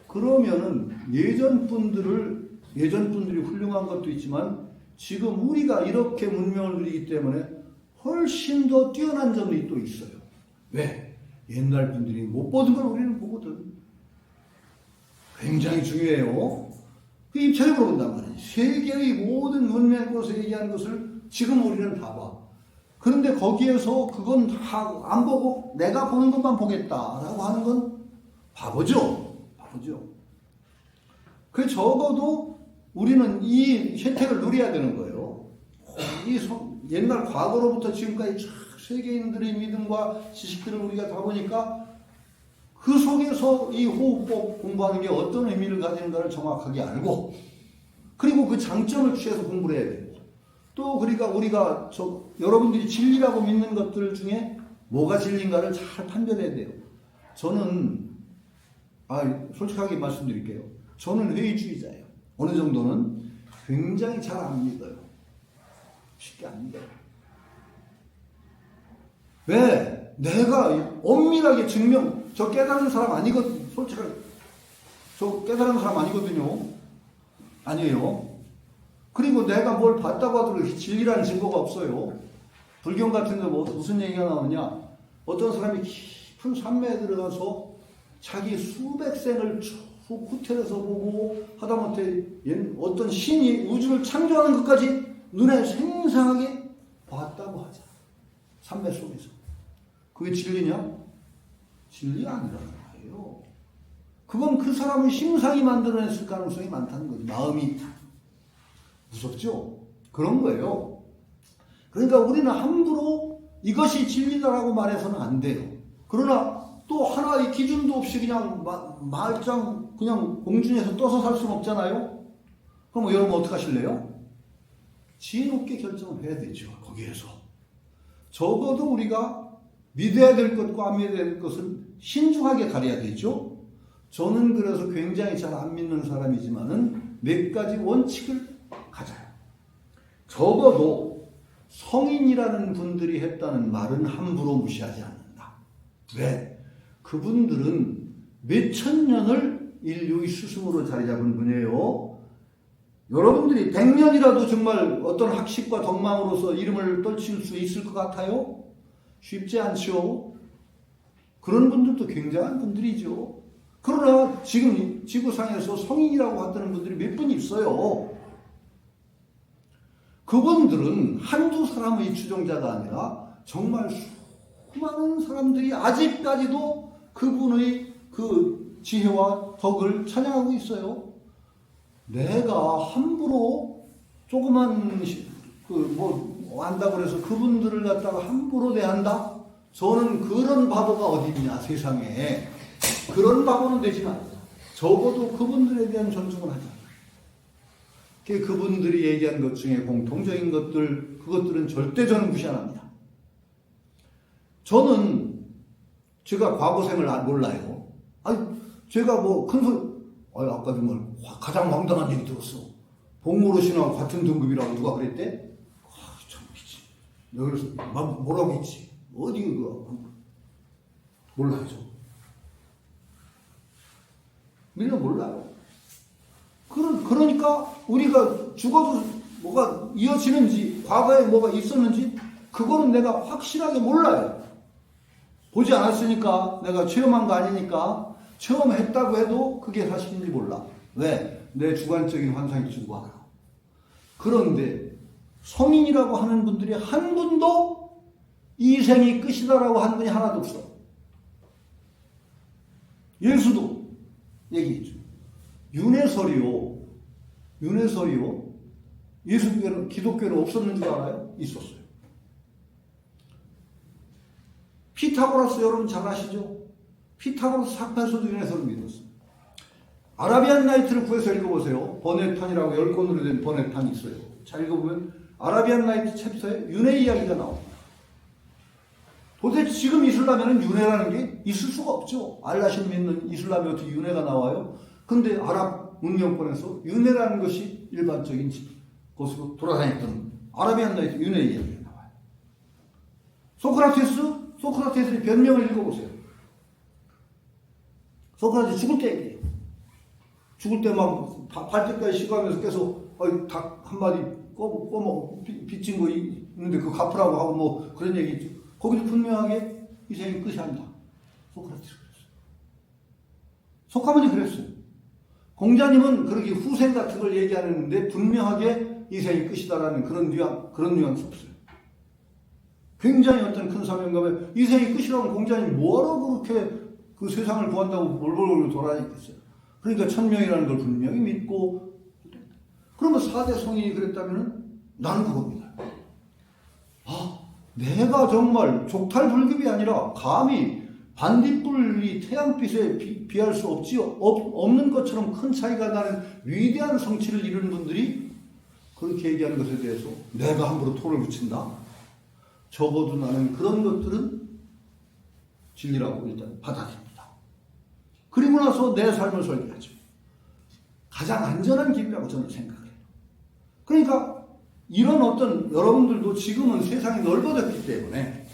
S1: 그러면은 예전 분들이 훌륭한 것도 있지만 지금 우리가 이렇게 문명을 누리기 때문에 훨씬 더 뛰어난 점이 또 있어요. 왜? 옛날 분들이 못 보던 걸 우리는 보거든. 굉장히 중요해요. 그 입체적으로 본단 말이에요. 세계의 모든 문명으로서 얘기하는 것을 지금 우리는 다 봐. 그런데 거기에서 그건 다 안 보고 내가 보는 것만 보겠다라고 하는 건 바보죠. 그 적어도 우리는 이 혜택을 누려야 되는 거예요. 옛날 과거로부터 지금까지 쫙 세계인들의 믿음과 지식들을 우리가 다 보니까 그 속에서 이 호흡법 공부하는 게 어떤 의미를 가지는가를 정확하게 알고, 그리고 그 장점을 취해서 공부를 해야 되고, 또 그러니까 우리가 여러분들이 진리라고 믿는 것들 중에 뭐가 진리인가를 잘 판별해야 돼요. 저는 솔직하게 말씀드릴게요. 저는 회의주의자예요. 어느 정도는 굉장히 잘 안 믿어요. 쉽게 안 믿어요. 왜? 내가 엄밀하게 저 깨달은 사람 아니거든. 솔직하게. 저 깨달은 사람 아니거든요. 아니에요. 그리고 내가 뭘 봤다고 하더라도 진리라는 증거가 없어요. 불경 같은 데 무슨 얘기가 나오냐. 어떤 사람이 깊은 산매에 들어가서 자기 수백 생을 호텔에서 보고 하다못해 어떤 신이 우주를 창조하는 것까지 눈에 생생하게 봤다고 하자. 산매 속에서. 그게 진리냐? 진리가 아니라는 거예요. 그건 그 사람의 심상이 만들어냈을 가능성이 많다는 거죠. 마음이 무섭죠? 그런 거예요. 그러니까 우리는 함부로 이것이 진리다라고 말해서는 안 돼요. 그러나 또 하나의 기준도 없이 그냥 말짱 그냥 공중에서 떠서 살 수는 없잖아요. 그럼 여러분 어떻게 하실래요? 지혜롭게 결정을 해야 되죠. 거기에서. 적어도 우리가 믿어야 될 것과 안 믿어야 될 것을 신중하게 가려야 되죠. 저는 그래서 굉장히 잘 안 믿는 사람이지만은 몇 가지 원칙을 가져요. 적어도 성인이라는 분들이 했다는 말은 함부로 무시하지 않는다. 왜? 그분들은 몇천 년을 인류의 스승으로 자리 잡은 분이에요. 여러분들이 100년이라도 정말 어떤 학식과 덕망으로서 이름을 떨칠 수 있을 것 같아요? 쉽지 않죠. 그런 분들도 굉장한 분들이죠. 그러나 지금 지구상에서 성인이라고 하는 분들이 몇 분 있어요. 그분들은 한두 사람의 추종자가 아니라 정말 수많은 사람들이 아직까지도 그분의 그 지혜와 덕을 찬양하고 있어요. 내가 함부로 조그만 한다고 해서 그분들을 갖다가 함부로 대한다? 저는 그런 바보가 어디 있냐 세상에. 그런 바보는 되지 말자. 적어도 그분들에 대한 존중을 하자. 그분들이 얘기한 것 중에 공통적인 것들, 그것들은 절대 저는 무시 안 합니다. 저는 제가 과거생을 몰라요. 아니, 제가 뭐 큰 소리, 아까 정말 가장 황당한 얘기 들었어. 봉오롯이나 같은 등급이라고 누가 그랬대? 참 미치. 내가 그래서 뭐라고 했지? 어디 그거? 몰라요, 저. 우리는 몰라요. 그러니까 우리가 죽어도 뭐가 이어지는지, 과거에 뭐가 있었는지, 그거는 내가 확실하게 몰라요. 보지 않았으니까, 내가 체험한 거 아니니까, 체험했다고 해도 그게 사실인지 몰라. 왜? 내 주관적인 환상이 증거하라. 그런데 성인이라고 하는 분들이 한 분도 이 생이 끝이다라고 한 분이 하나도 없어. 예수도 얘기했죠. 윤회설이요. 예수교회는, 기독교는 없었는 줄 알아요? 있었어요. 피타고라스 여러분 잘 아시죠? 피타고라스 학파에서도 윤회설을 믿었어요. 아라비안 나이트를 구해서 읽어보세요. 버넷판이라고 10권으로 된 버넷판이 있어요. 잘 읽어보면 아라비안 나이트 챕터에 윤회 이야기가 나옵니다. 도대체 지금 이슬람에는 윤회라는 게 있을 수가 없죠. 알라신 믿는 이슬람에 어떻게 윤회가 나와요? 근데 아랍 문명권에서 윤회라는 것이 일반적인 것으로 돌아다녔던 아라비안 나이트 윤회 이야기가 나와요. 소크라테스의 변명을 읽어보세요. 소크라테스 죽을 때 얘기해요. 죽을 때 막 발끝까지 시가하면서 계속 닭 한 마디 꺼먹 빚진 거 있는데 그거 갚으라고 하고 뭐 그런 얘기 있죠. 거기도 분명하게 이 생이 끝이 아니다. 소크라테스 그랬어요. 소카문이 그랬어요. 공자님은 그렇게 후생 같은 걸 얘기하는데 분명하게 이 생이 끝이다라는 그런 뉘앙스 없어요. 굉장히 어떤 큰 사명감에 이 생이 끝이라면 공자님 뭐하러 그렇게 그 세상을 구한다고 몰골골 돌아다니겠어요. 그러니까 천명이라는 걸 분명히 믿고, 그러면 4대 성인이 그랬다면 나는 그겁니다. 내가 정말 족탈불급이 아니라 감히 반딧불이 태양빛에 비할 수 없는 것처럼 큰 차이가 나는 위대한 성취를 이루는 분들이 그렇게 얘기하는 것에 대해서 내가 함부로 토를 붙인다? 적어도 나는 그런 것들은 진리라고 일단 받아들입니다. 그리고 나서 내 삶을 설계하죠. 가장 안전한 길이라고 저는 생각해요. 그러니까 이런 어떤, 여러분들도 지금은 세상이 넓어졌기 때문에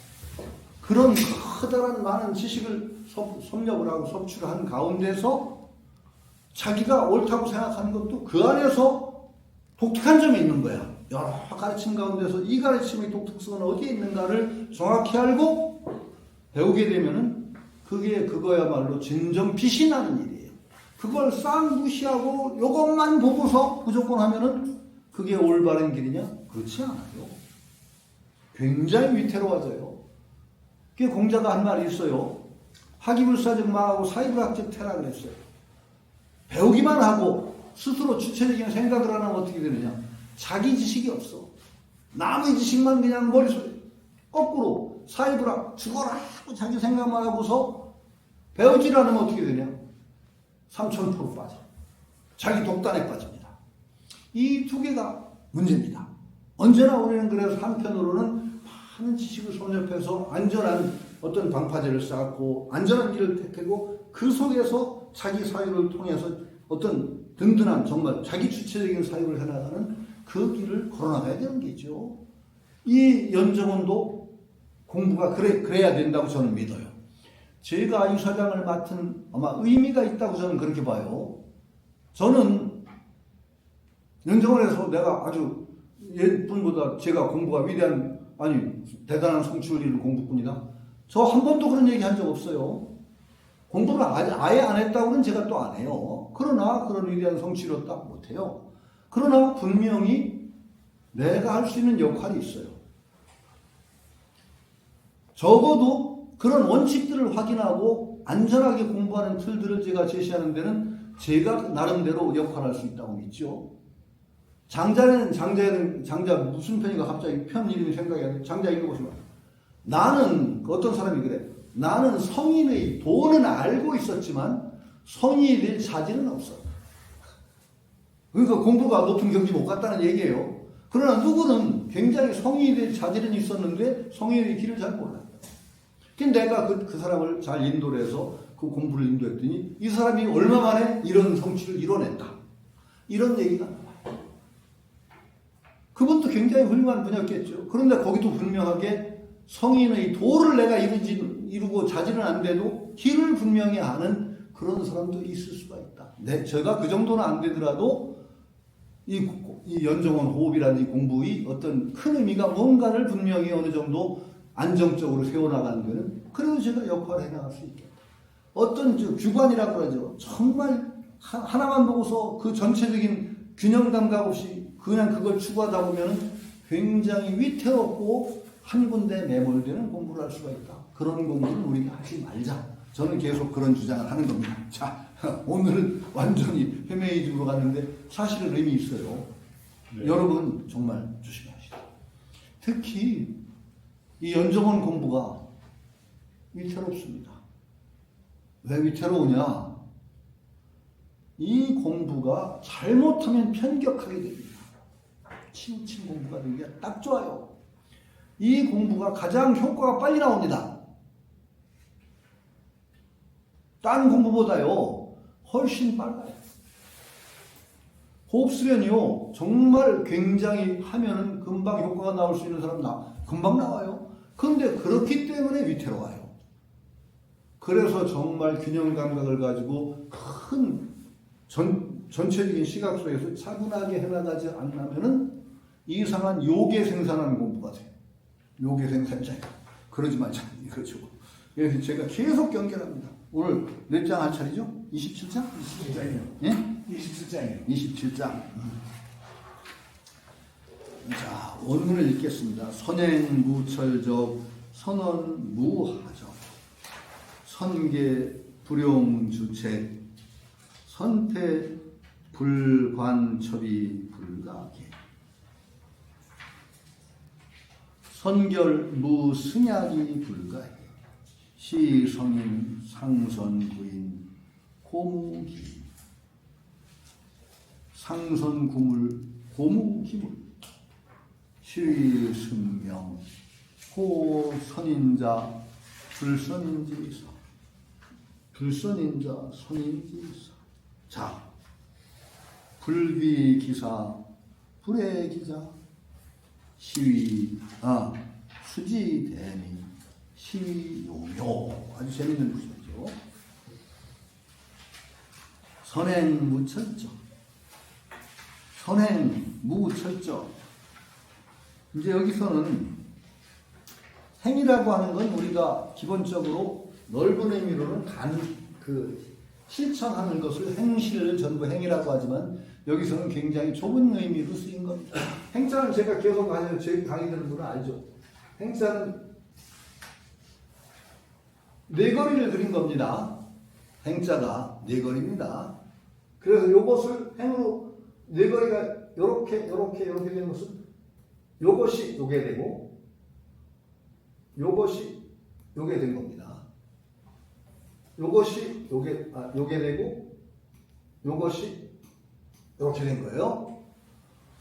S1: 그런 커다란 많은 지식을 섭렵을 하고 섭취를 한 가운데서 자기가 옳다고 생각하는 것도 그 안에서 독특한 점이 있는 거야. 여러 가르침 가운데서 이 가르침의 독특성은 어디에 있는가를 정확히 알고 배우게 되면은 그거야말로 진정 빛이 나는 일이에요. 그걸 싹 무시하고 요것만 보고서 무조건 하면은 그게 올바른 길이냐? 그렇지 않아요. 굉장히 위태로워져요. 그게 공자가 한 말이 있어요. 학이불사적 망하고 사이불학적 태락을 했어요. 배우기만 하고 스스로 주체적인 생각을 안 하면 어떻게 되느냐? 자기 지식이 없어. 남의 지식만 그냥 머릿속에 거꾸로 사이불학 죽어라 하고 자기 생각만 하고서 배우질 않으면 어떻게 되냐? 3000% 빠져. 자기 독단에 빠집니다. 이 두 개가 문제입니다. 언제나 우리는 그래서 한편으로는 많은 지식을 섭렵해서 안전한 어떤 방파제를 쌓고 안전한 길을 택하고 그 속에서 자기 사유를 통해서 어떤 든든한 정말 자기 주체적인 사유를 해나가는 그 길을 걸어나가야 되는 게죠. 이 연정원도 공부가 그래야 된다고 저는 믿어요. 제가 이사장을 맡은 아마 의미가 있다고 저는 그렇게 봐요. 저는 연정원에서 내가 아주 옛분보다 제가 공부가 위대한, 아니 대단한 성취를 이룬 공부꾼이다, 저 한 번도 그런 얘기 한 적 없어요. 공부를 아예 안 했다고는 제가 또 안 해요. 그러나 그런 위대한 성취를 얻다 못해요. 그러나 분명히 내가 할 수 있는 역할이 있어요. 적어도 그런 원칙들을 확인하고 안전하게 공부하는 틀들을 제가 제시하는 데는 제가 나름대로 역할을 할 수 있다고 믿죠. 장자 무슨 편인가 갑자기 편 이름이 생각이 안 나. 장자 읽어보시면, 나는 어떤 사람이 그래. 나는 성인의 도는 알고 있었지만 성인이 될 자질은 없어. 그러니까 공부가 높은 경지 못 갔다는 얘기예요. 그러나 누구는 굉장히 성인이 될 자질은 있었는데 성인의 길을 잘 몰라요. 근데 내가 그 사람을 잘 인도를 해서 그 공부를 인도했더니 이 사람이 얼마 만에 이런 성취를 이뤄냈다, 이런 얘기가 나와요. 그분도 굉장히 훌륭한 분이었겠죠. 그런데 거기도 분명하게 성인의 도를 내가 이루고 자질은 안 돼도 길을 분명히 아는 그런 사람도 있을 수가 있다. 제가 그 정도는 안 되더라도 이 연정원 호흡이라는 이 공부의 어떤 큰 의미가 뭔가를 분명히 어느 정도 안정적으로 세워나가는 데는 그래도 제가 역할을 해나갈 수 있겠다. 어떤 규관이라고 하죠. 정말 하나만 보고서 그 전체적인 균형 감각 없이 그냥 그걸 추구하다 보면 굉장히 위태롭고 한 군데 매몰되는 공부를 할 수가 있다. 그런 공부는 우리가 하지 말자. 저는 계속 그런 주장을 하는 겁니다. 자, 오늘은 완전히 헤메이즘으로 갔는데 사실은 의미 있어요. 네. 여러분 정말 조심하시다. 특히 이 연정원 공부가 위태롭습니다. 왜 위태로우냐? 이 공부가 잘못하면 편격하게 됩니다. 치우친 공부가 되기가 딱 좋아요. 이 공부가 가장 효과가 빨리 나옵니다. 딴 공부보다요 훨씬 빨라요. 호흡 수련이요 정말 굉장히 하면은 금방 효과가 나올 수 있는 사람 금방 나와요. 그런데 그렇기 때문에 위태로워요. 그래서 정말 균형 감각을 가지고 큰 전체적인 시각 속에서 차분하게 해나가지 않으면은 이상한 요괴 생산하는 공부가 돼요. 요괴 생산자. 그러지 말자. 그렇죠. 그래서 제가 계속 경계합니다. 오늘 몇 장 할 차례죠? 27장?
S2: 27장이요.
S1: 예?
S2: 27장이요.
S1: 27장. 자, 원문을 읽겠습니다. 선행무철적, 선언무하적, 선계 불용주책, 선태 불관첩이 불가계, 선결무승약이 불가해, 시성인 상선구인 고무기, 상선구물 고무기물, 시승명 호선인자 불선인지사, 불선인자 선인지사. 자, 불귀기사 불애기자, 수지대미 시위용요. 아주 재밌는 구조죠. 선행무철적, 선행무철적. 이제 여기서는 행이라고 하는 건 우리가 기본적으로 넓은 의미로는 실천하는 것을 행실을 전부 행이라고 하지만 여기서는 굉장히 좁은 의미로 쓰인 겁니다. 행자는 제가 계속 제 강의 듣는 분은 알죠. 행자는 네거리를 그린 겁니다. 행자가 네거리입니다. 그래서 이것을 행으로 네거리가 이렇게 되는 것은 요것이 요게 되고 요것이 요게 된 겁니다. 요것이 요게 되고 요것이 이렇게 된 거예요.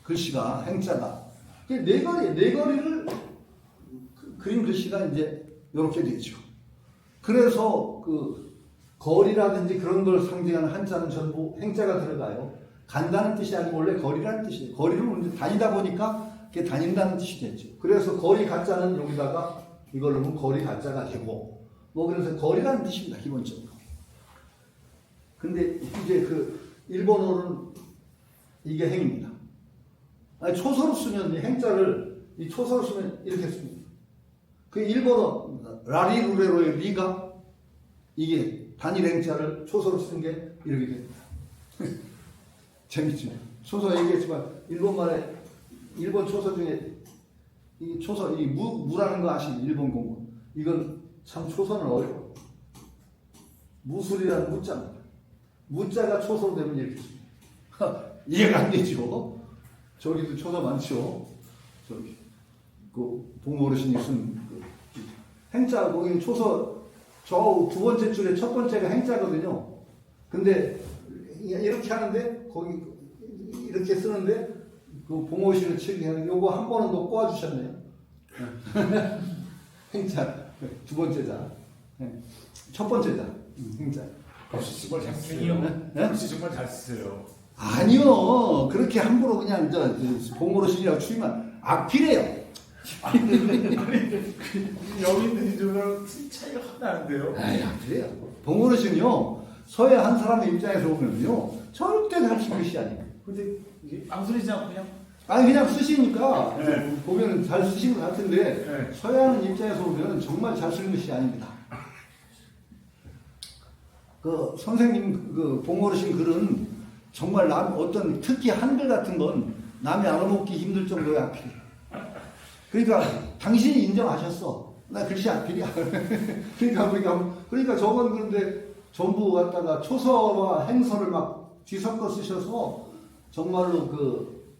S1: 글씨가 행자가 네거리를 그린 글씨가 이제 이렇게 되죠. 그래서 그 거리라든지 그런 걸 상징하는 한자는 전부 행자가 들어가요. 간다는 뜻이 아니고 원래 거리라는 뜻이에요. 거리를 다니다 보니까 이게 다닌다는 뜻이 됐죠. 그래서 거리 가짜는 여기다가 이걸 넣으면 거리 가짜가 되고, 뭐 그래서 거리라는 뜻입니다, 기본적으로. 근데 이제 그 일본어는 이게 행입니다. 아니, 초서로 쓰면 이 행자를 이 초서로 쓰면 이렇게 씁니다. 그 일본어 라리루레로의 리가 이게 단일 행자를 초서로 쓰는 게 이렇게 됩니다. 재밌죠? 초서 얘기했지만 일본 초서 중에 이 초서 이 무라는 거 아시죠? 일본 공부. 이건 참 초서는 어려워. 무술이라는 무자입니다. 무자가 초서로 되면 이렇게 씁니다. 이해가 안 되죠? 저기도 초서 많죠? 저기 그 동무 어르신이 쓴 그 행자 거기는 초서 저 두 번째 줄에 첫 번째가 행자거든요. 근데 이렇게 하는데 거기 이렇게 쓰는데 그 봉오시를 치게 하는 요거 한 번은 더 꼬아주셨네요. 행자 두 번째자, 첫 번째자 행자.
S2: 글씨 정말 잘
S4: 쓰세요.
S2: 쓰세요.
S1: 네?
S2: 글씨 정말 잘 쓰세요.
S1: 아니요 그렇게 함부로 그냥 봉오르신이라고 추이면 악필이에요.
S2: 여기 있는 이들은 차이가 확 나는데요.
S1: 아이 악필이에요. 봉오르신이요 서해 한 사람의 입장에서 보면요 절대 잘 쓰는 것이 아니에요.
S2: 근데 이게 망설이지 않고 그냥
S1: 아니 그냥 쓰시니까
S2: 네.
S1: 보면 잘 쓰신 것 같은데
S2: 네.
S1: 서해하는 입장에서 보면 정말 잘 쓰는 것이 아닙니다. 그 선생님 그 봉어르신 글은 정말 어떤 특히 한글 같은 건 남이 알아먹기 힘들 정도의 악필이에요. 그러니까 당신이 인정하셨어. 나 글씨 악필이야. 그러니까 저건 그런데 전부 갖다가 초서와 행서를 막 뒤섞어 쓰셔서 정말로 그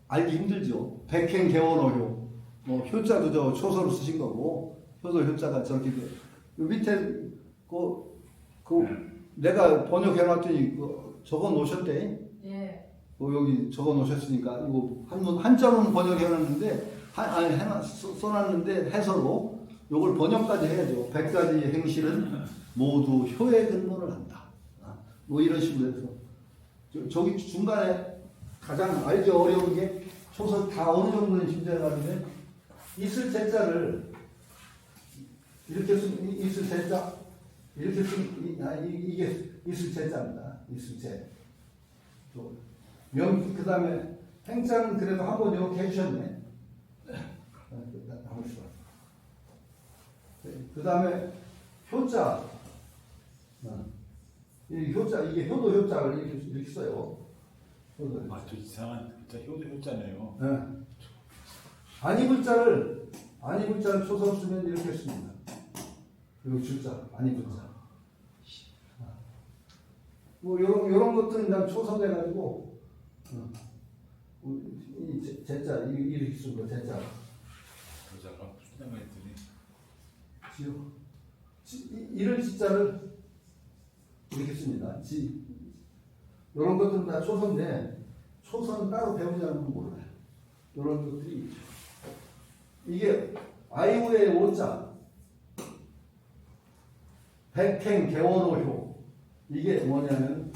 S1: 알기 힘들죠. 백행 개원어효. 뭐 효자도 저 초서로 쓰신 거고 효도 효자가 저렇게 돼. 밑에 내가 번역해 놨더니 적어 놓으셨대.
S3: 예.
S1: 여기 적어 놓으셨으니까 이거 한자로는 번역해 놨는데 써놨는데 해서로 요걸 번역까지 해야죠. 100가지 행실은 모두 효에 근본을 한다. 뭐 이런 식으로 해서 저기 중간에 가장 알기 어려운 게 초서 다 어느 정도는 짐작을 하는데 있을 제자를 이렇게 쓰면 있을 제자 이렇게 쓰면 이게 있을 제자입니다. 있을 제. 그 다음에 행자는 그래도 한번 이렇게 해주셨네. 그 다음에 효자. 이 효자, 이게 효도 효자를 이렇게 써요. 효도.
S2: 아, 저 이상한 진짜 효도 효자네요.
S1: 네. 아니불자를 초서 쓰면 이렇게 씁니다. 그리고 줄자, 아니불자. 뭐 요런 것들은 난 초서돼가지고 이 제자 이렇게 쓴 거 제자.
S2: 효자가 무슨 말했더니
S1: 이를 지자를 이렇게 씁니다. 이런 것들은 다 초서인데 초서는 따로 배우지 않으면 몰라요. 이런 것들이 있죠. 이게 아이우의 오자 백행 개원어효 이게 뭐냐면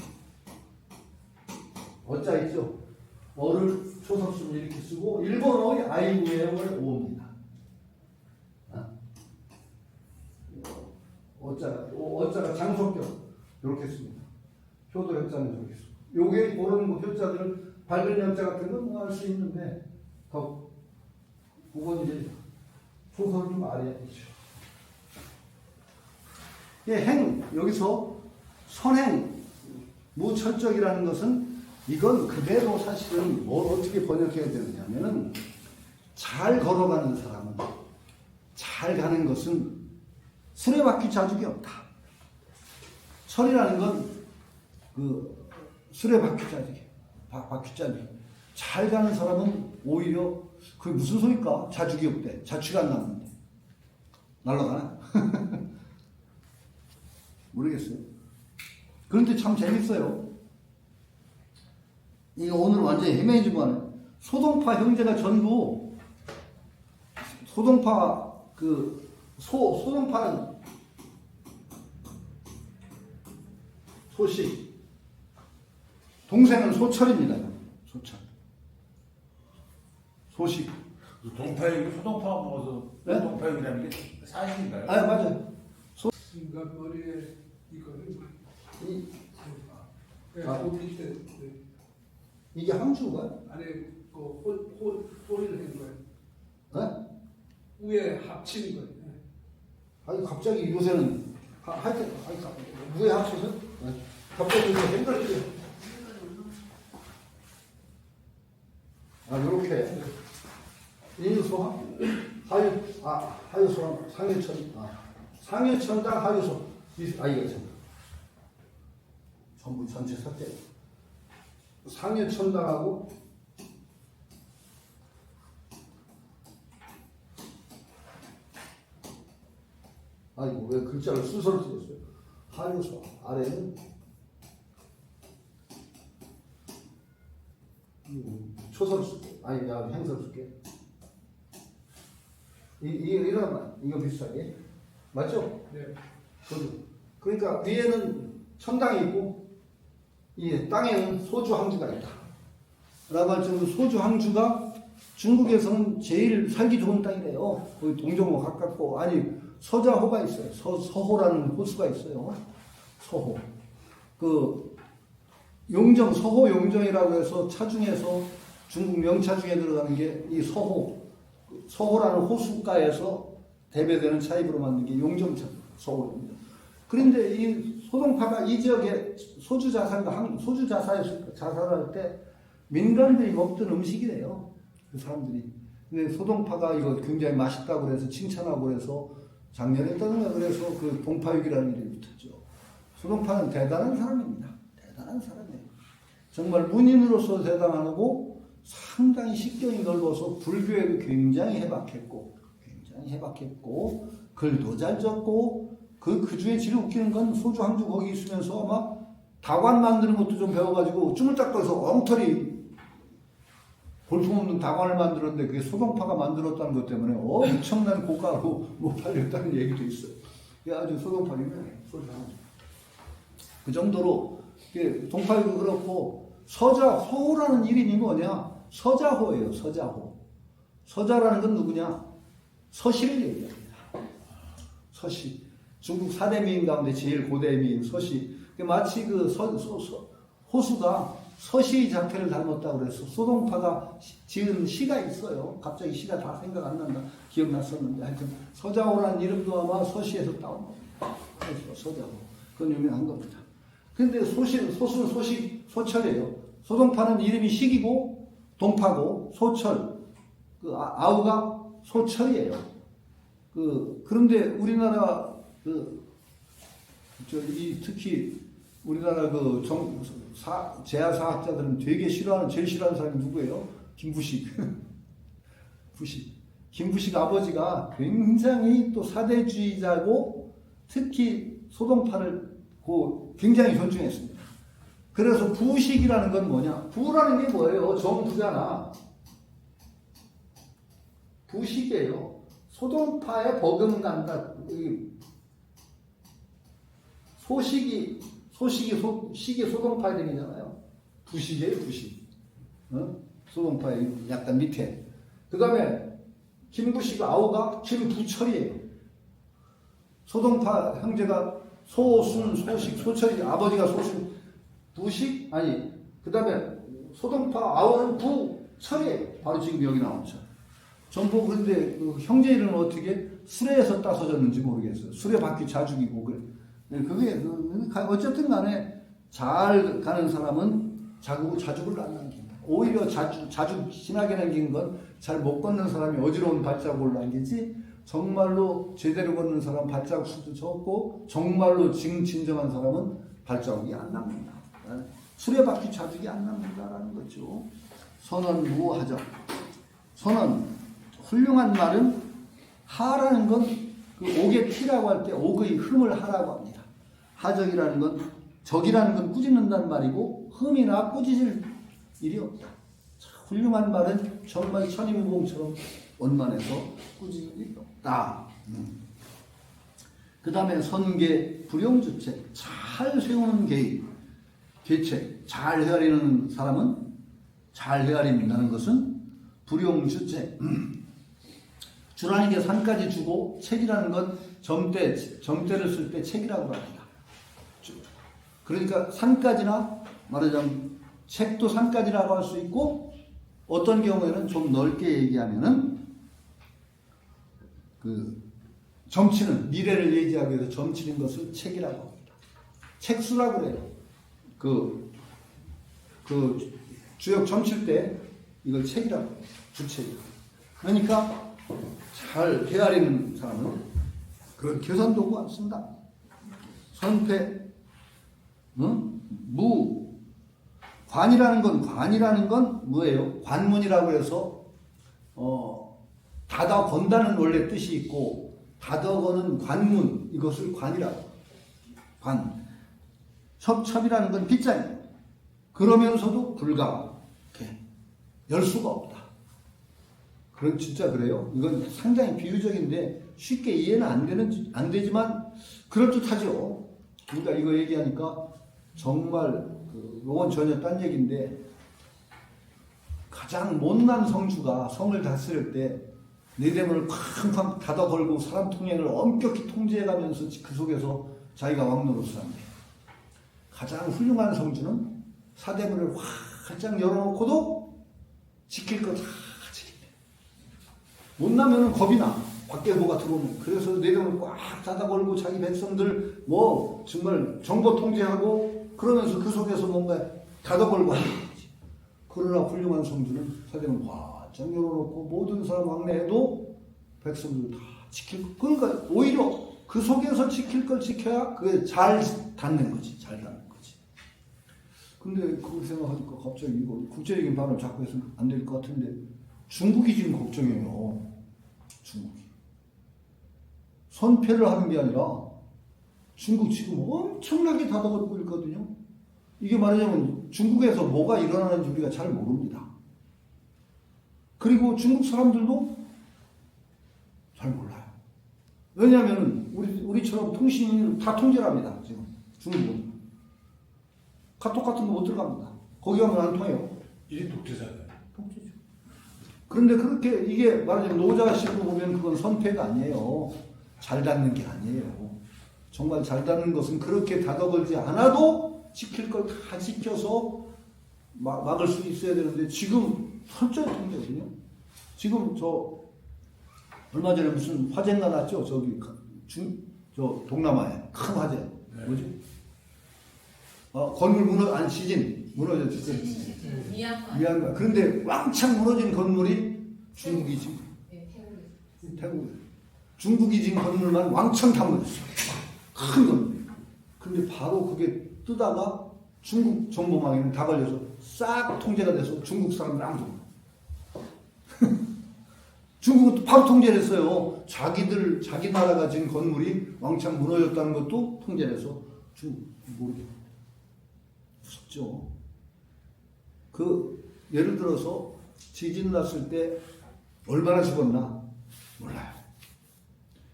S1: 어자 있죠. 어를 초서 쓰면 이렇게 쓰고 일본어의 아이우의 오입니다. 어자가 장소격 이렇게 씁니다. 효도 효자는 저렇게 쓰고 요게 모르는 거 효자들은 밝은 염자 같은 건 뭐 할 수 있는데 그건 이제 초서를 좀 알아야 되죠. 여기서 선행 무철적이라는 것은 이건 그대로 사실은 뭘 어떻게 번역해야 되느냐면은 잘 걸어가는 사람은 잘 가는 것은 수레바퀴 자죽이 없다. 철이라는 건 그 수레바퀴 자죽이에요. 바퀴 자죽. 잘 가는 사람은 오히려 그게 무슨 소리일까? 자죽이 없대. 자취가 안 나는데. 날아가나? 모르겠어요. 그런데 참 재밌어요. 이거 오늘 완전히 헤매지만 소동파 형제가 전부 소동파는 소식 동생은 소철입니다. 소철. 소식.
S2: 동파육, 소동파 먹어서
S1: 네?
S2: 동파육이라는 게 사실인가요?
S1: 아 맞아요.
S5: 인간 머리에 이거는
S1: 이,
S5: 네,
S1: 아.
S5: 고기 때
S1: 이게 항주가?
S5: 안에 그 홀을 한 거예요.
S1: 네?
S5: 위에 합친 거예요. 네.
S1: 아니 갑자기 요새는 하여튼 무에 합쳐서 네. 갑자기 요새 헷갈리죠. 아 요렇게 인수하 하유소랑 상해천 상해천당 하유소 이거 참 전부 전체 삭제. 상해천당하고 아이고 왜 글자를 순서를 쓰겠어요? 하유소 아래는 초설 쓸게. 아니 내가 행설 쓸게. 이런 이거 비슷하게 맞죠?
S5: 네.
S1: 그러니까 위에는 천당이 있고 이 땅에는 소주 항주가 있다. 라고 할 정도로 소주 항주가 중국에서는 제일 살기 좋은 땅이래요. 거기 동정호 가깝고 아니 서자호가 있어요. 서호라는 호수가 있어요. 서호. 그 용정 서호 용정이라고 해서 차중에서 중국 명차 중에 들어가는 게 이 서호라는 호숫가에서 대배되는 차입으로 만든 게 용정차 서호입니다. 그런데 이 소동파가 이 지역에 소주 자살할 때 민간들이 먹던 음식이래요. 그 사람들이. 근데 소동파가 이거 굉장히 맛있다고 그래서 칭찬하고 그래서 작년에 했다던가 그래서 그 동파육이라는 이름이 붙었죠. 소동파는 대단한 사람입니다. 대단한 사람이에요. 정말 문인으로서 대단하고 상당히 식견이 넓어서 불교에도 굉장히 해박했고 글도 잘 적고 그 중에 제일 웃기는 건 소주 항주 거기 있으면서 아마 다관 만드는 것도 좀 배워가지고 쭈물딱거려서 엉터리 볼품없는 다관을 만들었는데 그게 소동파가 만들었다는 것 때문에 엄청난 고가로 못 팔렸다는 얘기도 있어요. 이게 아주 소동파 유명해요. 소주 항주. 그 정도로 동파육도 그렇고 서자호라는 이름이 뭐냐? 서자호예요. 서자호. 서자라는 건 누구냐? 서시를 얘기합니다. 서시. 중국 4대 미인 가운데 제일 고대 미인 서시. 마치 그 호수가 서시 자태를 닮았다고 그래서 소동파가 지은 시가 있어요. 갑자기 시가 다 생각 안 난다. 기억났었는데 하여튼 서자호라는 이름도 아마 서시에서 따온 겁니다. 서자호. 그건 유명한 겁니다. 근데 소수는 소철이에요. 소동파는 이름이 식이고 동파고 소철. 그 아우가 소철이에요. 그런데 우리나라 특히 우리나라 제야사학자들은 되게 제일 싫어하는 사람이 누구예요? 김부식. 김부식 아버지가 굉장히 또 사대주의자고 특히 소동파를 굉장히 존중했습니다. 그래서 부식이라는 건 뭐냐? 부라는 게 뭐예요? 정부잖아. 부식이에요. 소동파에 버금간다. 식이 소동파 이름이잖아요. 부식이에요, 부식. 소동파의 약간 밑에. 그 다음에 김부식 아우가 김부철이에요. 소동파 형제가 소순, 소식, 소철이 아버지가 소순, 부식 아니 그 다음에 소동파 아우는 부철이에요. 바로 지금 여기 나온 철. 전부 그런데 그 형제 이름은 어떻게 수레에서 따서졌는지 모르겠어요. 수레 바퀴 자죽이고 그래. 그게 어쨌든 간에 잘 가는 사람은 자죽을 안 남긴다. 오히려 자죽 심하게 남긴 건 잘 못 걷는 사람이 어지러운 발자국을 남기지 정말로 제대로 걷는 사람 발자국 수도 적고 정말로 진정한 사람은 발자국이 안 남는다. 수레바퀴 자죽이 안 남는다라는 거죠. 선언무하적. 선언 훌륭한 말은 하라는 건 그 옥의 피라고 할 때 옥의 흠을 하라고 합니다. 하적이라는 건 적이라는 건 꾸짖는다는 말이고 흠이나 꾸짖을 일이 없다. 훌륭한 말은 정말 천인무봉처럼 원만해서 꾸짖을 일이 없다. 그 다음에 선계 불용주책 잘 세우는 계책 잘 헤아리는 사람은 잘 헤아린다는 것은 불용주책. 주라는 게 산까지 주고 책이라는 건 점대를 쓸 때 책이라고 합니다. 그러니까 산까지나 말하자면 책도 산까지라고 할 수 있고 어떤 경우에는 좀 넓게 얘기하면은 그 점치는 미래를 예지하기 위해서 점치는 것을 책이라고 합니다. 책수라고 그래요. 그 주역 점칠 때 이걸 책이라고 해요. 주책이라고. 그러니까 잘 헤아리는 사람은 그런 계산 도구 안 쓴다. 선패, 무, 관이라는 건 뭐예요? 관문이라고 해서 닫아 건다는 원래 뜻이 있고 닫아 거는 관문, 이것을 관이라고. 관. 첩첩이라는 건 빗자입니다. 그러면서도 불가와. 이렇게 열 수가 없다. 그건 진짜 그래요. 이건 상당히 비유적인데 쉽게 이해는 안 되지만 그럴듯하죠. 그러니까 이거 얘기하니까 정말 요건 전혀 딴 얘기인데 가장 못난 성주가 성을 다스릴 때 내대문을 쾅쾅 닫아 걸고 사람 통행을 엄격히 통제해가면서 그 속에서 자기가 왕노릇을 한대. 가장 훌륭한 성주는 사대문을 활짝 열어놓고도 지킬 거 다 지킨대. 못나면은 겁이 나. 밖에 뭐가 들어오면. 그래서 내대문을 꽉 닫아 걸고 자기 백성들 뭐 정말 정보 통제하고 그러면서 그 속에서 뭔가 닫아 걸고 하는 거지. 그러나 훌륭한 성주는 사대문을 활짝 열어놓고 모든 사람 왕래해도 백성들 다 지킬 거. 그러니까 오히려 그 속에서 지킬 걸 지켜야 그게 잘 닿는 거지. 잘 닿는 거지. 근데 그걸 생각하니까 갑자기 이거 국제적인 발언을 자꾸 해서 안 될 것 같은데 중국이 지금 걱정해요. 중국이. 선패를 하는 게 아니라 중국 지금 엄청나게 닫아걸고 있거든요. 이게 말하자면 중국에서 뭐가 일어나는지 우리가 잘 모릅니다. 그리고 중국 사람들도 잘 몰라요. 왜냐하면 우리처럼 통신을 다 통제를 합니다. 지금 중국은. 카톡 같은 거 못 들어갑니다. 거기 가면 안 통해요.
S2: 이게 독재잖아요.
S1: 통제죠. 그런데 그렇게 이게 말하자면 노자식으로 보면 그건 선패가 아니에요. 잘 닫는 게 아니에요. 정말 잘 닫는 것은 그렇게 닫아걸지 않아도 지킬 걸 다 지켜서 막을 수 있어야 되는데 지금 철저히 통제거든요. 지금 저 얼마 전에 무슨 화재가 났죠? 저기 저 동남아에 큰 화재.
S2: 네.
S1: 뭐지? 건물 무너졌죠. 미얀마. 그런데 왕창 무너진 건물이 중국이지.
S3: 네,
S1: 태국. 중국이 지금 건물만 왕창 다 무너졌어. 큰 건물. 근데 바로 그게 뜨다가 중국 정보망에는 다 걸려서 싹 통제가 돼서 중국 사람들 안 죽어. 중국은 또 바로 통제를 했어요. 자기 나라가 지은 건물이 왕창 무너졌다는 것도 통제를 해서 중국 모르게. 무섭죠. 예를 들어서 지진 났을 때 얼마나 죽었나 몰라요.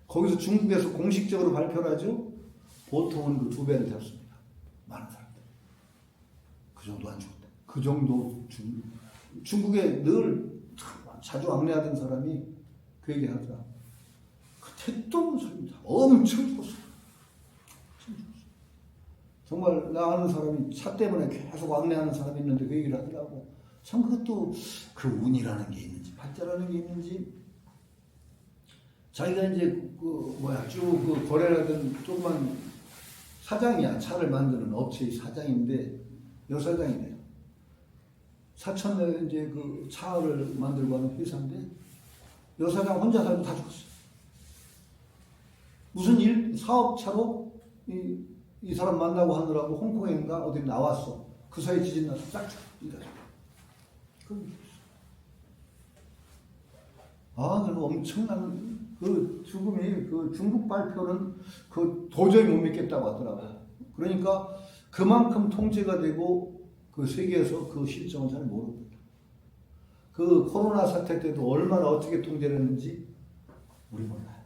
S1: 거기서 중국에서 공식적으로 발표를 하죠. 보통은 그 2배를 잡습니다. 많은 사람들. 그 정도 안 죽었다. 그 정도 중국에 늘 자주 왕래하던 사람이 그 얘기 하더라. 그 택도 없는 사람입니다. 엄청 죽었어. 정말 나 아는 사람이 차 때문에 계속 왕래하는 사람이 있는데 그 얘기를 하더라고. 참 그것도 그 운이라는 게 있는지 팔자라는 게 있는지 자기가 이제 쭉 거래를 하던 조그만 사장이야. 차를 만드는 업체의 사장인데 여사장이래요. 사천에 이제 그 차를 만들고 하는 회사인데 여사장 혼자 살고 다 죽었어요. 무슨 사업차로 이 사람 만나고 하느라고 홍콩인가 어디 나왔어. 그 사이에 지진 나서 싹 죽어. 그리고 엄청난 그 죽음이 그 중국 발표는 그 도저히 못 믿겠다고 하더라고요. 그러니까 그만큼 통제가 되고 그 세계에서 그 실정을 잘 모릅니다. 그 코로나 사태 때도 얼마나 어떻게 통제를 했는지 우리 몰라요.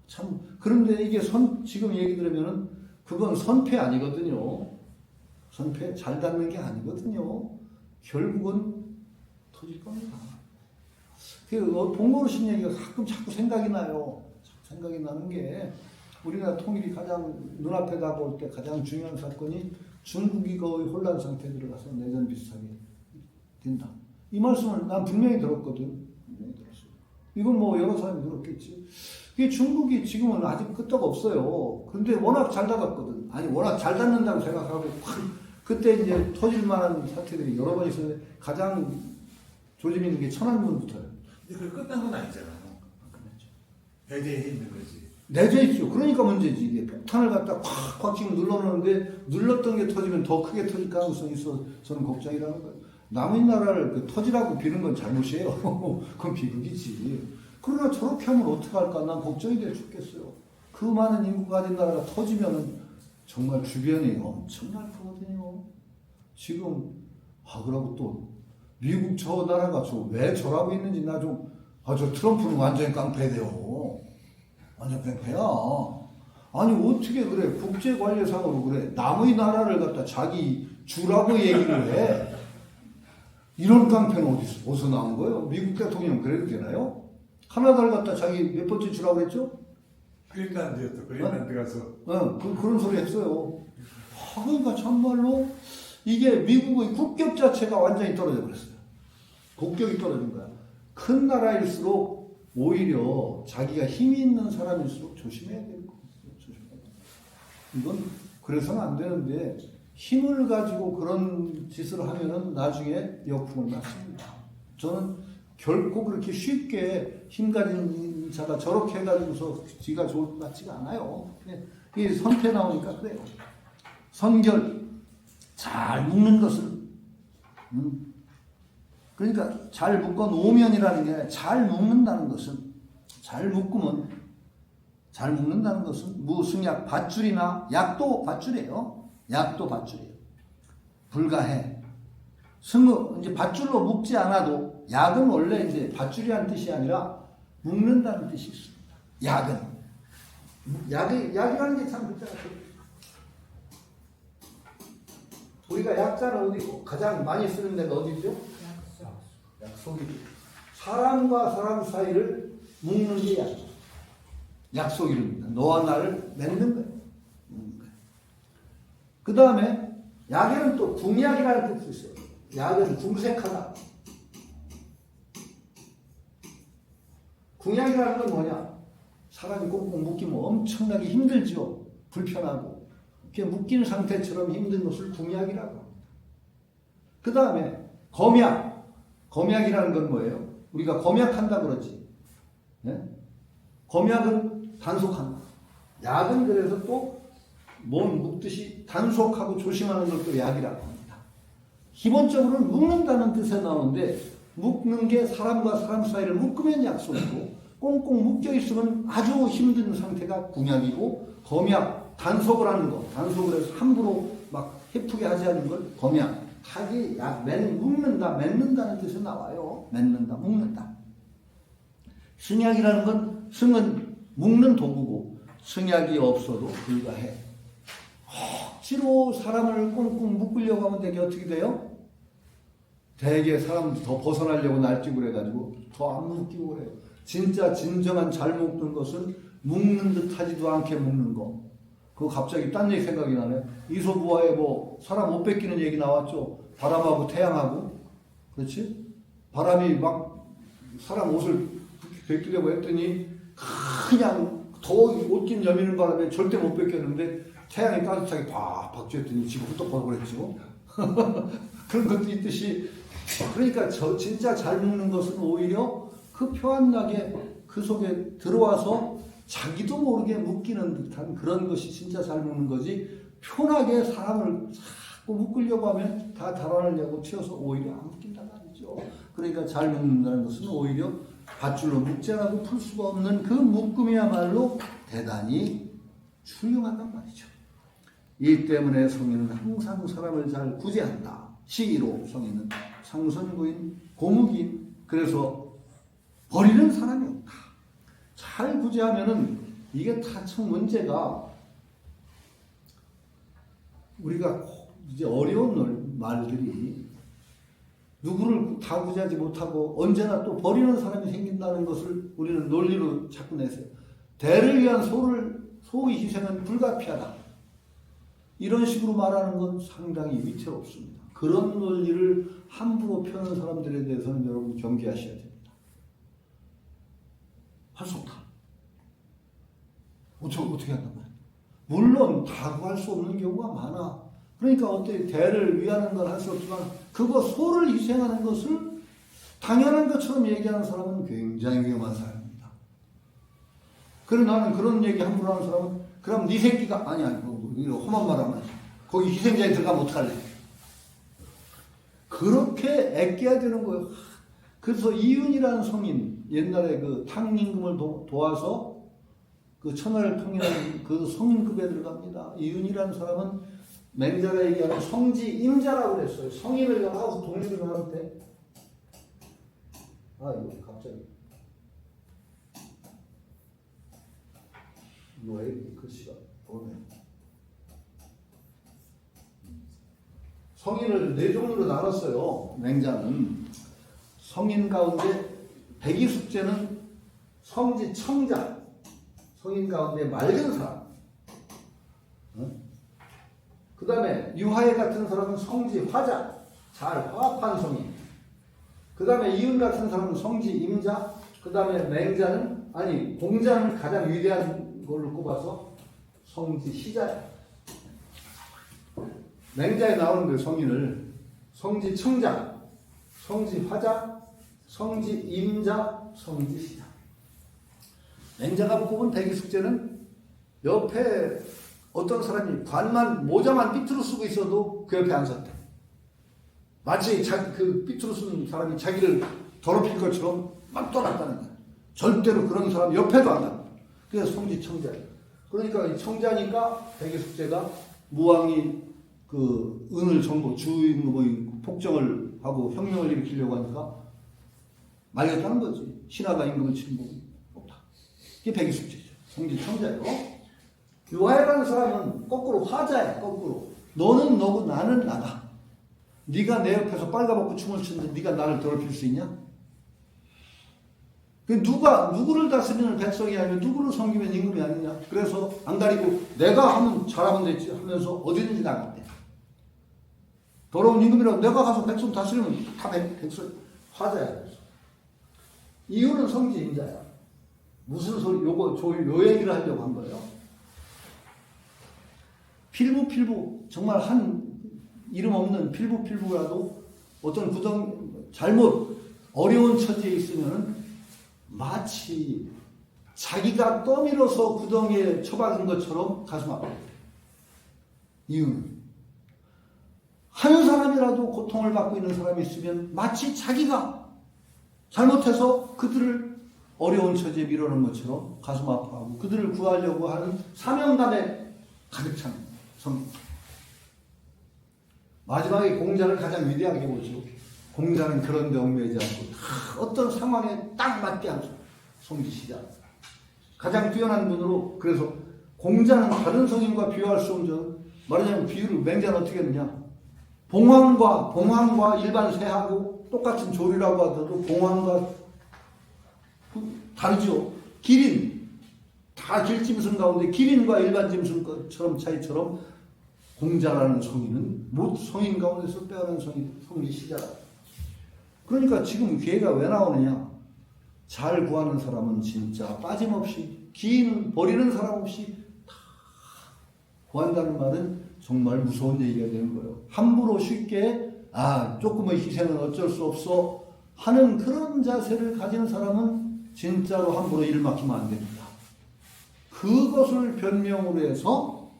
S1: 참 그런데 이게 지금 얘기 들으면은 그건 선패 아니거든요. 선패 잘 닿는 게 아니거든요. 결국은 터질 겁니다. 봉고르신 얘기가 가끔 자꾸 생각이 나요. 생각이 나는 게 우리나라 통일이 가장 눈앞에 다가올 때 가장 중요한 사건이 중국이 거의 혼란 상태에 들어가서 내전 비슷하게 된다. 이 말씀을 난 분명히 들었거든. 분명히 들었어요. 이건 뭐 여러 사람이 들었겠지. 이게 중국이 지금은 아직 끄떡 없어요. 근데 워낙 잘 닫았거든. 아니 워낙 잘 닫는다고 생각하고 그때 이제 터질 만한 사태들이 여러 번 있었는데 가장 조짐 있는 게 천안문부터요.
S2: 근데 그게 끝난 건 아니잖아. 배제해 있는 거지.
S1: 내재 있죠. 그러니까 문제지. 이게 폭탄을 갖다 콱콱 지금 눌러놓는데 눌렀던 게 터지면 더 크게 터질 가능성이 있어 저는 걱정이라는 거예요. 남의 나라를 터지라고 비는 건 잘못이에요. 그건 비극이지. 그러나 저렇게 하면 어떡할까? 난 걱정이 돼 죽겠어요. 그 많은 인구 가진 나라가 터지면은 정말 주변이 엄청날 거거든요. 지금 그러고 또 미국 저 나라가 왜 저러고 있는지 나 좀 저 트럼프는 완전히 깡패돼요. 완전 깡패야. 아니 어떻게 그래? 국제관례상으로 그래? 남의 나라를 갖다 자기 주라고 얘기를 해. 이런 깡패는 어디서 나온 거예요? 미국 대통령 그래도 되나요? 카나다를 갖다 자기 몇 번째 주라고 그랬죠?
S2: 그린란드였다. 그린란드 가서.
S1: 그런 소리 했어요. 그러니까 참말로 이게 미국의 국격 자체가 완전히 떨어져 버렸어요. 국격이 떨어진 거야. 큰 나라일수록 오히려 자기가 힘이 있는 사람일수록 조심해야 될 거예요. 조심해야 돼요. 이건 그래서는 안 되는데 힘을 가지고 그런 짓을 하면은 나중에 역풍을 맞습니다. 저는 결코 그렇게 쉽게 힘 가진 자가 저렇게 해가지고서 지가 좋을 것 같지가 않아요. 이 선태 나오니까 그래요. 선결, 잘 묶는 것은, 그러니까 잘 묶어 놓으면이라는 게 잘 묶는다는 것은, 잘 묶으면, 잘 묶는다는 것은 무승약, 밧줄이나 약도 밧줄이에요. 약도 밧줄이에요. 불가해. 이제 밧줄로 묶지 않아도 약은 원래 이제 밧줄이라는 뜻이 아니라 묶는다는 뜻이 있습니다. 약이라는 게 참 그렇잖아요. 우리가 약자는 어디고 가장 많이 쓰는 데가 어디죠? 약속이죠. 사람과 사람 사이를 묶는 게 약속이랍니다. 너와 나를 맺는 거예요. 그 다음에 약에는 또 궁약이라는 뜻이 있어요. 약은 궁색하다. 궁약이라는 건 뭐냐? 사람이 꽁꽁 묶이면 엄청나게 힘들죠. 불편하고. 이렇게 묶인 상태처럼 힘든 것을 궁약이라고 합니다. 그 다음에 검약. 검약이라는 건 뭐예요? 우리가 검약한다 그러지. 네? 검약은 단속한다. 약은 그래서 또 몸 묶듯이 단속하고 조심하는 것도 약이라고 합니다. 기본적으로는 묶는다는 뜻에 나오는데 묶는 게 사람과 사람 사이를 묶으면 약속이고 꽁꽁 묶여 있으면 아주 힘든 상태가 궁약이고 검약, 단속을 하는 거. 단속을 해서 함부로 막 해프게 하지 않는 걸 검약. 하기, 묶는다, 맺는다는 뜻이 나와요. 맺는다, 묶는다. 승약이라는 건 승은 묶는 도구고 승약이 없어도 불가해. 억지로 사람을 꽁꽁 묶으려고 하면 되게 어떻게 돼요? 되게 사람 더 벗어나려고 날뛰고 그래가지고 더 안 묶이고 그래요. 진짜 진정한 잘 묶는 것은 묶는 듯 하지도 않게 묶는 거. 그거 갑자기 딴 얘기 생각이 나네. 이소부화에 뭐 사람 옷 뺏기는 얘기 나왔죠. 바람하고 태양하고. 그렇지? 바람이 막 사람 옷을 벗기려고 했더니 그냥 더 옷긴 여미는 바람에 절대 못 벗겼는데 태양이 따뜻하게 팍팍 쬐더니 지금 후떡 벗어버렸죠. 그런 것도 있듯이 그러니까 진짜 잘 묶는 것은 오히려 그 표안나게 그 속에 들어와서 자기도 모르게 묶이는 듯한 그런 것이 진짜 잘 묶는 거지 편하게 사람을 자꾸 묶으려고 하면 다 달아내려고 튀어서 오히려 안 묶인단 말이죠. 그러니까 잘 묶는다는 것은 오히려 밧줄로 묶지 않아도 풀 수가 없는 그 묶음이야말로 대단히 훌륭하단 말이죠. 이 때문에 성인은 항상 사람을 잘 구제한다. 시기로 성인은 상선구인, 고무기인. 그래서 버리는 사람이 없다. 잘 구제하면은 이게 다 참 문제가 우리가 이제 어려운 말들이 누구를 다 구제하지 못하고 언제나 또 버리는 사람이 생긴다는 것을 우리는 논리로 자꾸 내세요. 대를 위한 소의 희생은 불가피하다. 이런 식으로 말하는 건 상당히 위태롭습니다. 그런 논리를 함부로 펴는 사람들에 대해서는 여러분 경계하셔야 됩니다. 할 수 없다. 어떻게 한단 말이야? 물론 다 구할 수 없는 경우가 많아. 그러니까 어떻게 대를 위하는 건 할 수 없지만 그거 소를 희생하는 것을 당연한 것처럼 얘기하는 사람은 굉장히 위험한 사람입니다. 그래서 나는 그런 얘기 함부로 하는 사람은 그럼 네 새끼가 아니 이거 험한 말 하면 거기 희생자에 들어가면 어떡할래? 그렇게 애껴야 되는 거예요. 그래서 이윤이라는 성인 옛날에 그 탕임금을 도와서 그 천하를 통일하는 그 성인급에 들어갑니다. 이윤이라는 사람은 맹자가 얘기하는 성지 임자라고 그랬어요. 성인을 하고 독립을 나눌 때. 이거 갑자기. 이거 왜 이렇게 글씨가 보네. 성인을 네 종류로 나눴어요. 맹자는. 성인 가운데 백이숙제는 성지 청자. 성인 가운데 맑은 사람. 그 다음에 유하예 같은 사람은 성지 화자, 잘 화합한 성인. 그 다음에 이윤 같은 사람은 성지 임자. 그 다음에 맹자는 공자는 가장 위대한 걸로 꼽아서 성지 시자야. 맹자에 나오는 그 성인을 성지 청자, 성지 화자, 성지 임자, 성지 시자. 맹자가 꼽은 백이숙제는 옆에 어떤 사람이 모자만 삐뚤어 쓰고 있어도 그 옆에 안 섰대. 마치 그 삐뚤어 쓴 사람이 자기를 더럽힐 것처럼 막 떠났다는 거야. 절대로 그런 사람 옆에도 안 가. 그래서 성지 청자예요. 그러니까 이 청자니까 백이숙제가 무왕이 그 은을 정보 주임금의 폭정을 하고 혁명을 일으키려고 하니까 말렸다는 거지. 신하가 임금을 침범이 없다. 이게 백이숙제죠. 성지 청자예요. 유하예라는 사람은 거꾸로 화자야. 거꾸로. 너는 너고 나는 나다. 네가 내 옆에서 빨가벗고 춤을 추는데 네가 나를 더럽힐 수 있냐? 누구를 다스리는 백성이 아니면 누구를 섬기면 임금이 아니냐? 그래서 안 가리고 내가 하면 잘하면 되지 하면서 어디든지 나갔대. 더러운 임금이라고 내가 가서 백성 다스리면 다 백성 화자야. 그래서. 이유는 성지 임자야. 무슨 소리? 요 얘기를 하려고 한 거예요. 필부 정말 한 이름 없는 필부라도 어떤 잘못 어려운 처지에 있으면은 마치 자기가 떠밀어서 구덩이에 처박은 것처럼 가슴 아파요. 이유는 한 사람이라도 고통을 받고 있는 사람이 있으면 마치 자기가 잘못해서 그들을 어려운 처지에 밀어넣은 것처럼 가슴 아파하고 그들을 구하려고 하는 사명감에 가득 찬 성. 마지막에 공자를 가장 위대하게 보죠. 공자는 그런 데 얽매이지 않고 다 어떤 상황에 딱 맞게 하죠. 성지시자. 가장 뛰어난 분으로 그래서 공자는 다른 성인과 비교할 수 없는 말하자면 비유를 맹자는 어떻게 했느냐. 봉황과 일반 새하고 똑같은 조류라고 하더라도 봉황과 다르죠. 기린 다 길짐승 가운데 기린과 일반 짐승처럼 차이처럼 공자라는 성인은 성인 가운데서 빼어난 성지시자라. 그러니까 지금 기회가 왜 나오느냐. 잘 구하는 사람은 진짜 빠짐없이 버리는 사람 없이 다 구한다는 말은 정말 무서운 얘기가 되는 거예요. 함부로 쉽게 조금의 희생은 어쩔 수 없어 하는 그런 자세를 가진 사람은 진짜로 함부로 일 맡기면 안 됩니다. 그것을 변명으로 해서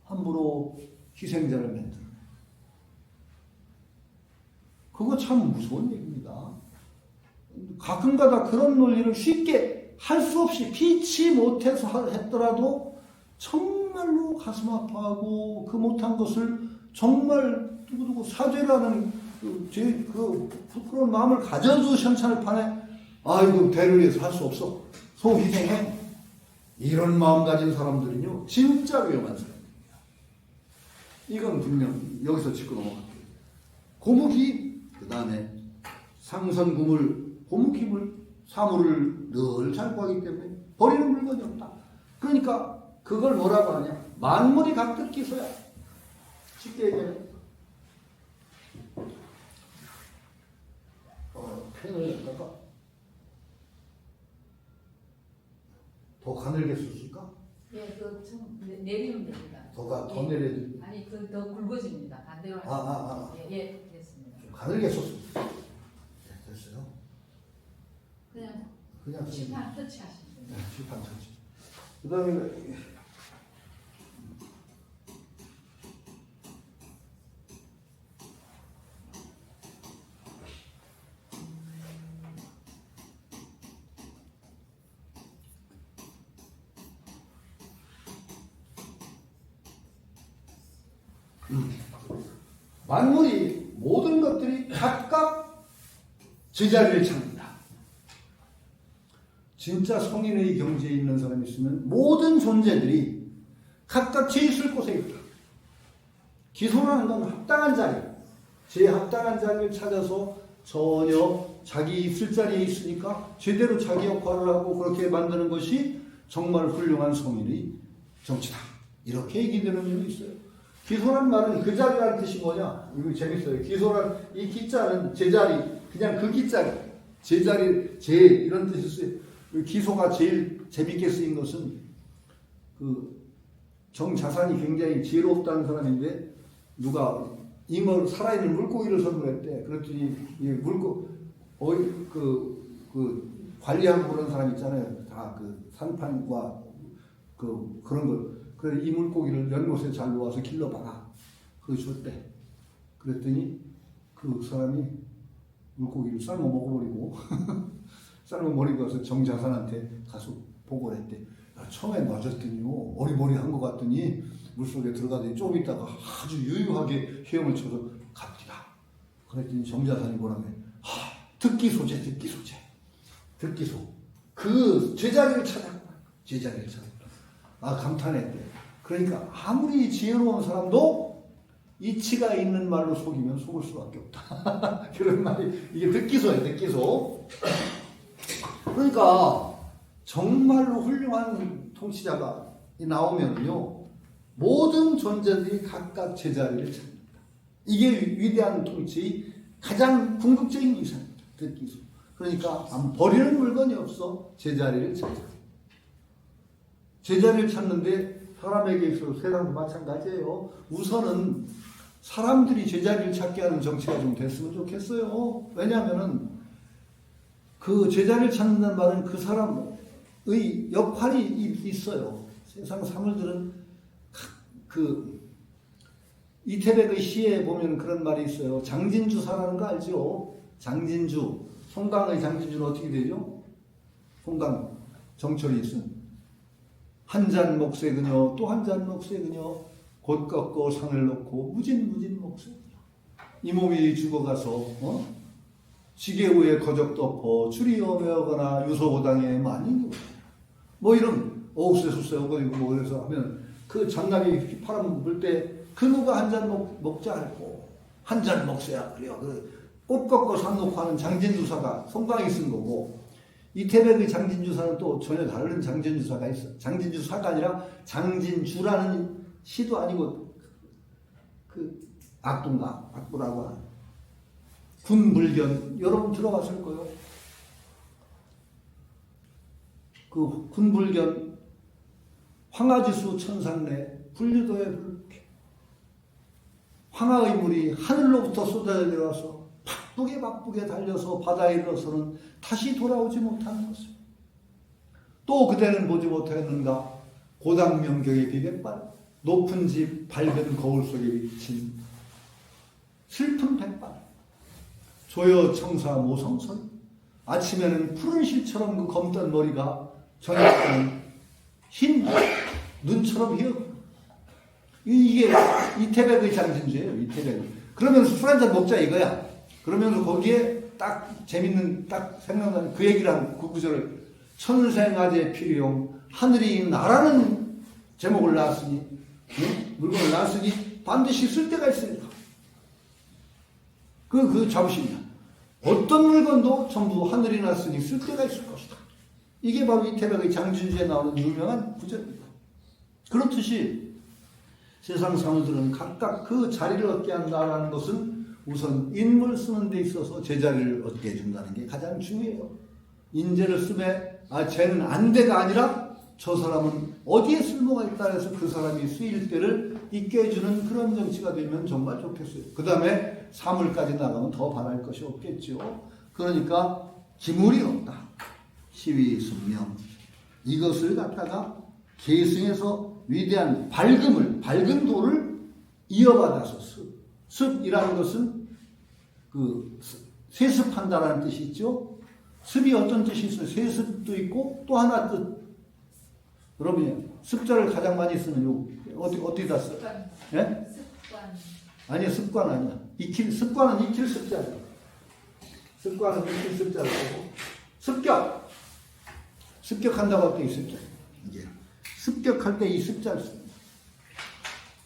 S1: 함부로 희생자를 만드는 거예요. 그거 참 무서운 얘기입니다. 가끔가다 그런 논리를 쉽게 할 수 없이 피치 못해서 했더라도 정말로 가슴 아파하고 그 못한 것을 정말 두고두고 사죄라는 그 부끄러운 마음을 가져도 현찬을 파네. 이거 대를 위해서 할 수 없어. 소희생해. 이런 마음 가진 사람들은요 진짜 위험한 사람입니다. 이건 분명 여기서 짚고 넘어갈게요. 고목이 그 다음에 상선구물, 고무기물, 사물을 늘 잘 구하기 때문에 버리는 물건이 없다. 그러니까 그걸 뭐라고 하냐? 만물이 각각 기소야. 쉽게 얘기하면 펜을 여기다가 더 가늘게 쓸까?
S3: 예, 그좀 내리면 됩니다.
S1: 더 내려야지.
S3: 아니, 그 더 굵어집니다. 반대로
S1: 아, 아, 아.
S3: 하시면 예, 됐습니다.
S1: 좀 가늘게 썼습니다. 네, 됐어요.
S3: 그냥 칠판 터치하시면
S1: 네,
S3: 됩니다.
S1: 칠판 터치. 그 다음에 만물이 모든 것들이 각각 제자리를 찾는다. 진짜 성인의 경지에 있는 사람이 있으면 모든 존재들이 각각 제 있을 곳에 있다. 기소라는 건 합당한 자리, 제 합당한 자리를 찾아서 전혀 자기 있을 자리에 있으니까 제대로 자기 역할을 하고 그렇게 만드는 것이 정말 훌륭한 성인의 정치다. 이렇게 얘기되는 면이 있어요. 기소란 말은 그 자리라는 뜻이 뭐냐? 이거 재밌어요. 기소란 이 기자는 제자리, 그냥 그 기자리, 제자리, 제 이런 뜻이 있어요. 기소가 제일 재밌게 쓰인 것은 그 정자산이 굉장히 지혜롭다는 사람인데 누가 잉어 살아있는 물고기를 선물했대. 그랬더니 이 그 관리하고 그런 사람 있잖아요. 다 그 산판과 그런 걸. 그래 이 물고기를 연못에 잘 놓아서 길러봐라. 그거 줬대. 그랬더니 그 사람이 물고기를 삶아 먹어버리고 삶아버리고 가서 정자산한테 가서 보고를 했대. 야, 처음에 맞았더니요 어리버리한 것 같더니 물속에 들어가더니 좀 있다가 아주 유유하게 헤엄을 쳐서 갑디다. 그랬더니 정자산이 뭐라고 해? 듣기소재. 그 제자리를 찾았구나. 제자리를 찾았구나. 감탄했대. 그러니까 아무리 지혜로운 사람도 이치가 있는 말로 속이면 속을 수밖에 없다. 그런 말이 이게 듣기소예요. 듣기소. 그러니까 정말로 훌륭한 통치자가 나오면요 모든 존재들이 각각 제자리를 찾는다. 이게 위대한 통치의 가장 궁극적인 이상입니다. 듣기소. 그러니까 버리는 물건이 없어 제자리를 찾아. 제자리를 찾는데 사람에게 있어서 세상도 마찬가지예요. 우선은 사람들이 제자리를 찾게 하는 정치가 좀 됐으면 좋겠어요. 왜냐하면은 그 제자리를 찾는다는 말은 그 사람의 역할이 있어요. 세상 사물들은 이태백의 시에 보면 그런 말이 있어요. 장진주사라는 거 알죠? 장진주. 송강의 장진주는 어떻게 되죠? 송강 정철이 있은 한 잔 목세 그녀 또 한 잔 목세 그녀 곧 꺾고 상을 놓고 무진 목세 그녀. 이 몸이 죽어가서 지게 위에 거적 덮어 줄이 어며거나 유소보당에 많이 뭐 이런 옥새수세 오거리고 뭐 그래서 하면 그 장갑이 휘파람 불 때 그 누가 한 잔 먹자 할고 한 잔 먹세야 그래요. 꽃 꺾고 산 놓고 하는 장진주사가 송강이 쓴 거고 이태백의 장진주사는 또 전혀 다른 장진주사가 있어. 장진주사가 아니라 장진주라는 시도 아니고 그 악부라고 하는 군불견 여러분 들어봤을 거예요. 그 군불견 황하지수 천상래 불리도의 불쾌 황하의 물이 하늘로부터 쏟아져 내려와서 바쁘게 달려서 바다에 이르러서는 다시 돌아오지 못하는 것을 또 그대는 보지 못하였는가 고당명경의 비백발 높은 집 밝은 거울 속에 비친 슬픈 백발 조여 청사 모성소리 아침에는 푸른 실처럼 그 검던 머리가 저녁에는 흰 눈처럼 희어 이게 이태백의 장진주예요. 이태백. 그러면서 술 한잔 먹자 이거야. 그러면서 거기에 딱 재밌는 딱 생각나는 그 얘기를 한 그 구절을 천생아재 필용 하늘이 나라는 제목을 놨으니 물건을 놨으니 반드시 쓸 때가 있으니까 그 자부심이야. 어떤 물건도 전부 하늘이 났으니 쓸 데가 있을 것이다. 이게 바로 이태백의 장준주에 나오는 유명한 구절입니다. 그렇듯이 세상 사무들은 각각 그 자리를 얻게 한다라는 것은 우선 인물 쓰는 데 있어서 제자리를 얻게 해준다는 게 가장 중요해요. 인재를 쓰면 쟤는 안돼가 아니라 저 사람은 어디에 쓸모가 있다 해서 그 사람이 쓰일 때를 있게 해주는 그런 정치가 되면 정말 좋겠어요. 그 다음에 사물까지 나가면 더 바랄 것이 없겠죠. 그러니까 기물이 없다. 시위, 순명 이것을 갖다가 계승해서 위대한 밝은 도를 이어받아서 습이라는 것은 그 세습한다라는 뜻이 있죠. 습이 어떤 뜻이 있어요? 세습도 있고 또 하나 뜻. 여러분이 습자를 가장 많이 쓰는 요 어디다 써?
S3: 습관.
S1: 예?
S3: 습관.
S1: 아니야, 습관 아니야. 습관은 익힐 습자죠. 습관은 익힐 습자를 쓰고 습격한다고 할 때 이 습자. 이게 습격할 때 이 습자를 씁니다.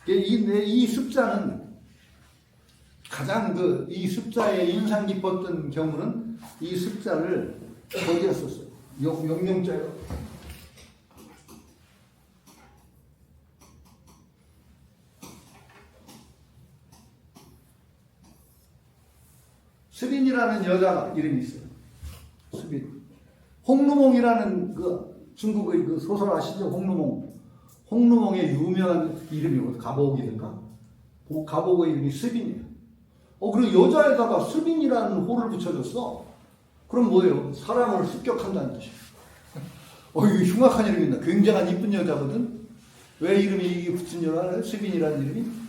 S1: 이 습자는 가장 이 습자에 인상 깊었던 경우는 이 습자를 거기에 썼어요. 용용자요. 수빈이라는 여자 이름이 있어요. 수빈. 홍루몽이라는 그 중국의 그 소설 아시죠? 홍루몽. 홍루몽의 유명한 이름이 가보옥이든가. 가보옥의 이름이 수빈이에요. 그리고 여자에다가 수빈이라는 호를 붙여줬어. 그럼 뭐예요? 사람을 습격한다는 뜻이에요. 이거 흉악한 이름이다. 굉장한 이쁜 여자거든. 왜 이름이 이게 붙은 줄 알아요? 수빈이라는 이름이?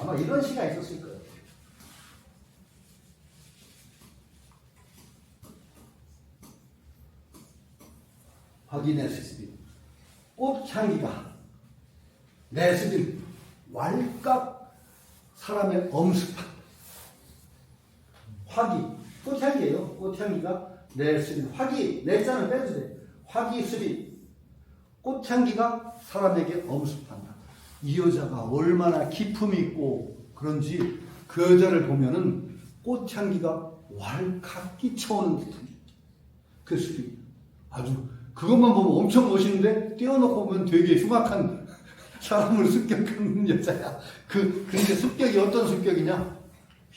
S1: 아마 이런 시가 있었을 거예요. 확인의 스비 꽃향기가 내 스비 왈깍 사람의 엄습한 화기 꽃향기예요. 꽃향기가 내 스비 화기 내 자는 빼도 돼. 화기 스비 꽃향기가 사람에게 엄습한다. 이 여자가 얼마나 기품이 있고 그런지 그 여자를 보면은 꽃향기가 왈칵 끼쳐오는 듯한 그 스비 아주 그것만 보면 엄청 멋있는데 떼어놓고 보면 되게 흉악한 사람을 습격하는 여자야. 근데 습격이 어떤 습격이냐?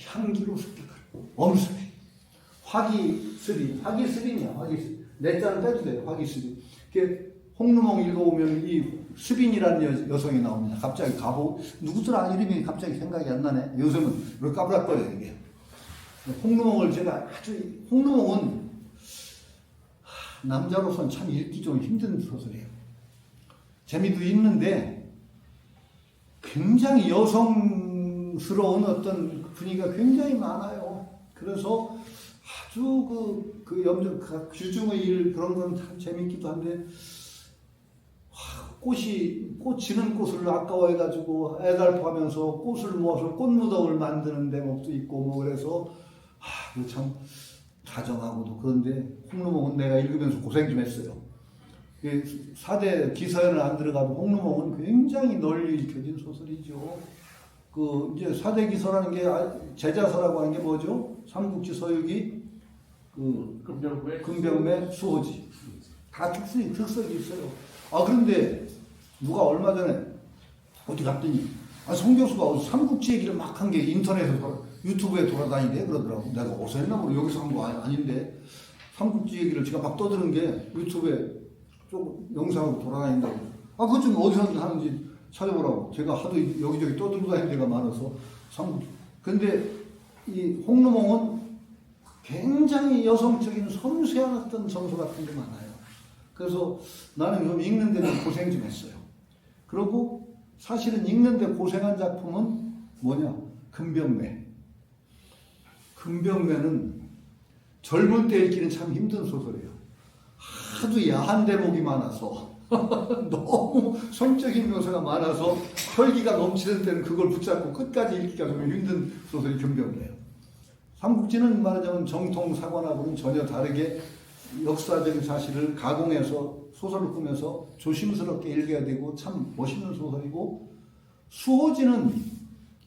S1: 향기로 습격할 엄습해. 화기스리 화기스리냐 화기스리 내 자는 빼도 돼요. 화기스리 홍루몽 읽어보면 이 수빈이라는 여성이 나옵니다. 갑자기 누구더라 이름이 갑자기 생각이 안 나네. 요즘은 왜 까불락거려요 이게. 홍루몽을 제가 홍루몽은 남자로서는 참 읽기 좀 힘든 소설이에요. 재미도 있는데 굉장히 여성스러운 어떤 분위기가 굉장히 많아요. 그래서 아주 규중의 일 그런 건 참 재밌기도 한데 꽃 지는 꽃을 아까워해가지고 애달파하면서 꽃을 모아서 꽃무덤을 만드는 대목도 있고 뭐 그래서 참 다정하고도 그런데 홍루몽은 내가 읽으면서 고생 좀 했어요. 4대 기서연을 안 들어가도 홍루몽은 굉장히 널리 읽혀진 소설이죠. 이제 4대 기서라는 게 제자서라고 하는 게 뭐죠? 삼국지 서유기, 금병매, 수호지. 다 특색이 있어요. 그런데 누가 얼마 전에 어디 갔더니 송교수가 삼국지 얘기를 막 한 게 인터넷에서 유튜브에 돌아다니대 그러더라고. 내가 어디서 했나 모르 여기서 한 거 아닌데 삼국지 얘기를 제가 막 떠드는 게 유튜브에 좀 영상으로 돌아다닌다고. 그것 좀 어디서 하는지 찾아보라고. 제가 하도 여기저기 떠들고 다니는 데가 많아서 근데 이 홍루몽은 굉장히 여성적인 섬세한 어떤 정서 같은 게 많아요. 그래서 나는 좀 읽는 데는 고생 좀 했어요. 그리고 사실은 읽는데 고생한 작품은 뭐냐? 금병매. 금병매는 젊은 때 읽기는 참 힘든 소설이에요. 하도 야한 대목이 많아서 너무 성적인 묘사가 많아서 혈기가 넘치는 때는 그걸 붙잡고 끝까지 읽기가 좀 힘든 소설이 금병매예요. 삼국지는 말하자면 정통 사관하고는 전혀 다르게 역사적인 사실을 가공해서 소설을 꾸며서 조심스럽게 읽어야 되고 참 멋있는 소설이고, 수호지는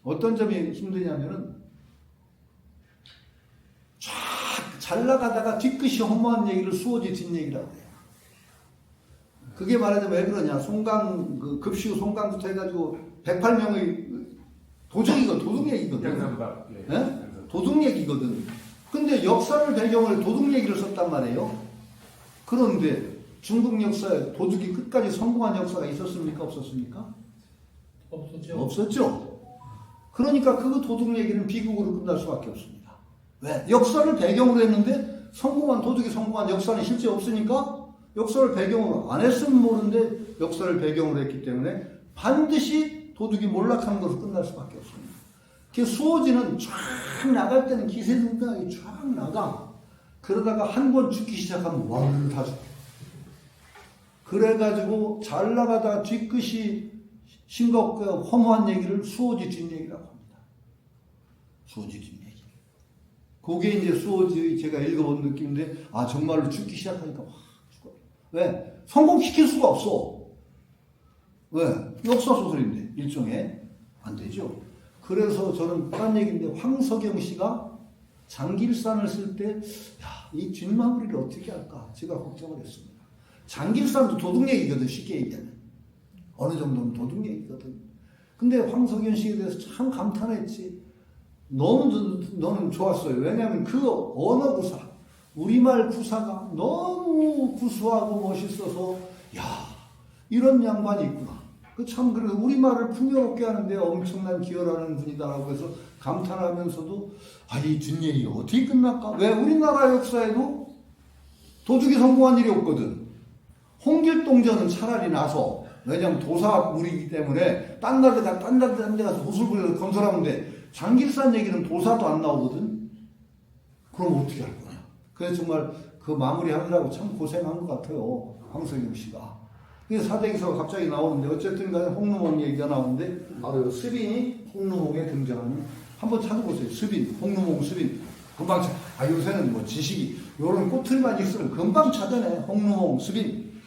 S1: 어떤 점이 힘드냐면은 쫙 잘 나가다가 뒤끝이 허무한 얘기를 수호지 뒷얘기라고 해요. 그게 말하자면 왜 그러냐, 급시우 송강부터 해가지고 108명의 도둑 얘기거든.
S2: 양산박.
S1: 예? 도둑 얘기거든. 근데 역사를 배경으로 도둑 얘기를 썼단 말이에요. 그런데 중국 역사에 도둑이 끝까지 성공한 역사가 있었습니까? 없었습니까?
S4: 없었죠.
S1: 없었죠. 그러니까 그 도둑 얘기는 비극으로 끝날 수밖에 없습니다. 왜? 역사를 배경으로 했는데 도둑이 성공한 역사는 실제 없으니까 역사를 배경으로 안 했으면 모르는데 역사를 배경으로 했기 때문에 반드시 도둑이 몰락하는 것으로 끝날 수밖에 없습니다. 그 수호지는 쫙 나갈 때는 기세등등하게 쫙 나가. 그러다가 한 번 죽기 시작하면 왕을 다 죽게. 그래가지고 잘 나가다가 뒤끝이 싱겁고 허무한 얘기를 수호지 뒷얘기라고 합니다. 수호지 뒷얘기. 그게 이제 수호지 제가 읽어본 느낌인데, 아, 정말로 죽기 시작하니까 확 죽어. 왜? 성공시킬 수가 없어. 왜? 역사 소설인데 일종의 안 되죠. 그래서 저는 딴 얘기인데, 황석영 씨가 장길산을 쓸 때, 야, 이 뒷마무리를 어떻게 할까? 제가 걱정을 했습니다. 장길산도 도둑 얘기거든, 쉽게 얘기하면. 어느 정도는 도둑 얘기거든. 근데 황석영 씨에 대해서 참 감탄했지. 너는 좋았어요. 왜냐하면 그 언어 구사, 우리말 구사가 너무 구수하고 멋있어서, 야, 이런 양반이 있구나. 참, 그래서 우리말을 풍요롭게 하는데 엄청난 기여를 하는 분이다라고 해서 감탄하면서도, 아, 이 뒷얘기가 어떻게 끝날까? 왜? 우리나라 역사에도 도둑이 성공한 일이 없거든. 홍길동전은 차라리 나서, 왜냐면 도사물이기 때문에 딴 데 가서 도술 부려서 건설하면 돼. 장길산 얘기는 도사도 안 나오거든. 그럼 어떻게 할 거냐? 그래서 정말 그 마무리 하느라고 참 고생한 것 같아요, 황석영 씨가. 그래서 사대기서가 갑자기 나오는데, 어쨌든 간에 홍루몽 얘기가 나오는데, 바로 스빈이 홍루몽에 등장하는, 한번 찾아보세요. 스빈, 홍루몽 스빈. 금방 요새는 뭐 지식이, 요런 꼬틀만 있으면 금방 찾아내. 홍루몽 스빈.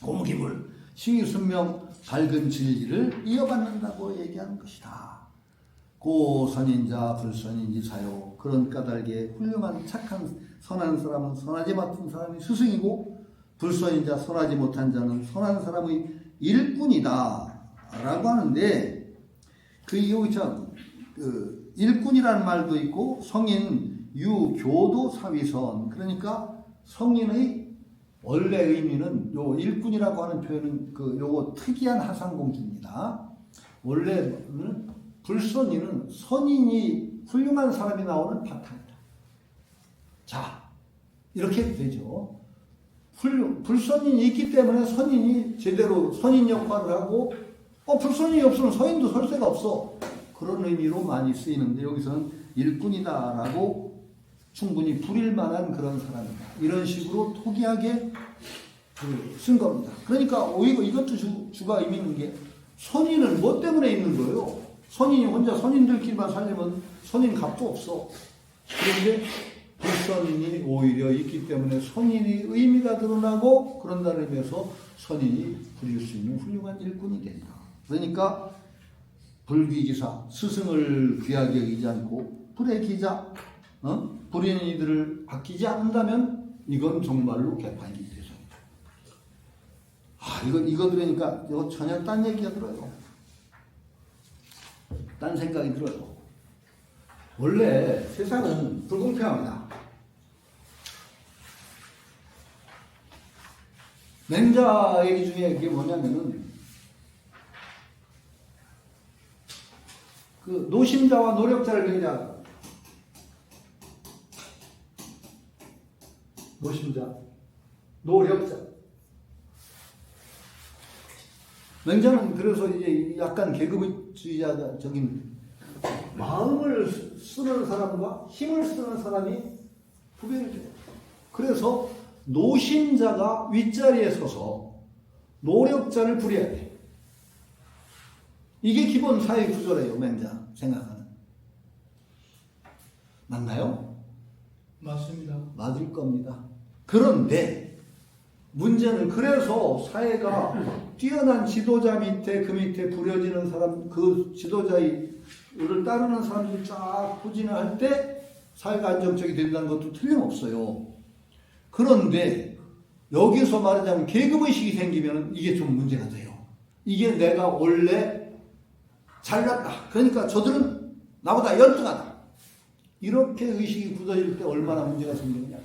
S1: 공기물, 시기순명, 밝은 진리를 이어받는다고 얘기하는 것이다. 고 선인자 불선인지 사요. 그런 까닭에 훌륭한 착한 선한 사람은 선하지 못한 사람이 스승이고, 불선인자 선하지 못한 자는 선한 사람의 일꾼이다 라고 하는데, 여기 참 일꾼이라는 말도 있고, 성인 유교도 사위선, 그러니까 성인의 원래 의미는, 요 일꾼이라고 하는 표현은 요거 특이한 하상공주입니다. 원래는 불선인은 선인이 훌륭한 사람이 나오는 바탕이다. 자, 이렇게 되죠. 불선인이 있기 때문에 선인이 제대로 선인 역할을 하고, 불선인이 없으면 선인도 설 데가 없어. 그런 의미로 많이 쓰이는데, 여기서는 일꾼이다라고 충분히 부릴 만한 그런 사람이다. 이런 식으로 토기하게 쓴 겁니다. 그러니까 오히려 이것도 주가 의미 있는 게, 선인은 뭐 때문에 있는 거예요? 선인이 혼자 선인들끼리만 살려면 선인 값도 없어. 그런데 불선인이 오히려 있기 때문에 선인의 의미가 드러나고, 그런다는 의미에서 선인이 부릴 수 있는 훌륭한 일꾼이 된다. 그러니까 불귀기사, 스승을 귀하게 여기지 않고 불의 기자, 불의한 이들을 아끼지 않는다면 이건 정말로 개판이 대상이다. 이거 들으니까 이거 전혀 딴 얘기가 들어요. 딴 생각이 들어요. 원래 세상은 불공평합니다. 맹자 얘기 중에 이게 뭐냐면은, 노심자와 노력자를 얘기하다. 노심자, 노력자. 맹자는 그래서 이제 약간 계급주의자적인 마음을 쓰는 사람과 힘을 쓰는 사람이 구별이 돼요. 그래서 노심자가 윗자리에 서서 노력자를 부려야 돼. 이게 기본 사회 구조래요, 맹자 생각하는. 맞나요?
S4: 맞습니다.
S1: 맞을 겁니다. 그런데 문제는 그래서 사회가 뛰어난 지도자 밑에 그 밑에 부려지는 사람, 그 지도자의 를 따르는 사람들이 쫙 포진을 할 때 사회가 안정적이 된다는 것도 틀림없어요. 그런데 여기서 말하자면 계급의식이 생기면 이게 좀 문제가 돼요. 이게 내가 원래 잘났다. 그러니까 저들은 나보다 열등하다. 이렇게 의식이 굳어질 때 얼마나 문제가 생기느냐.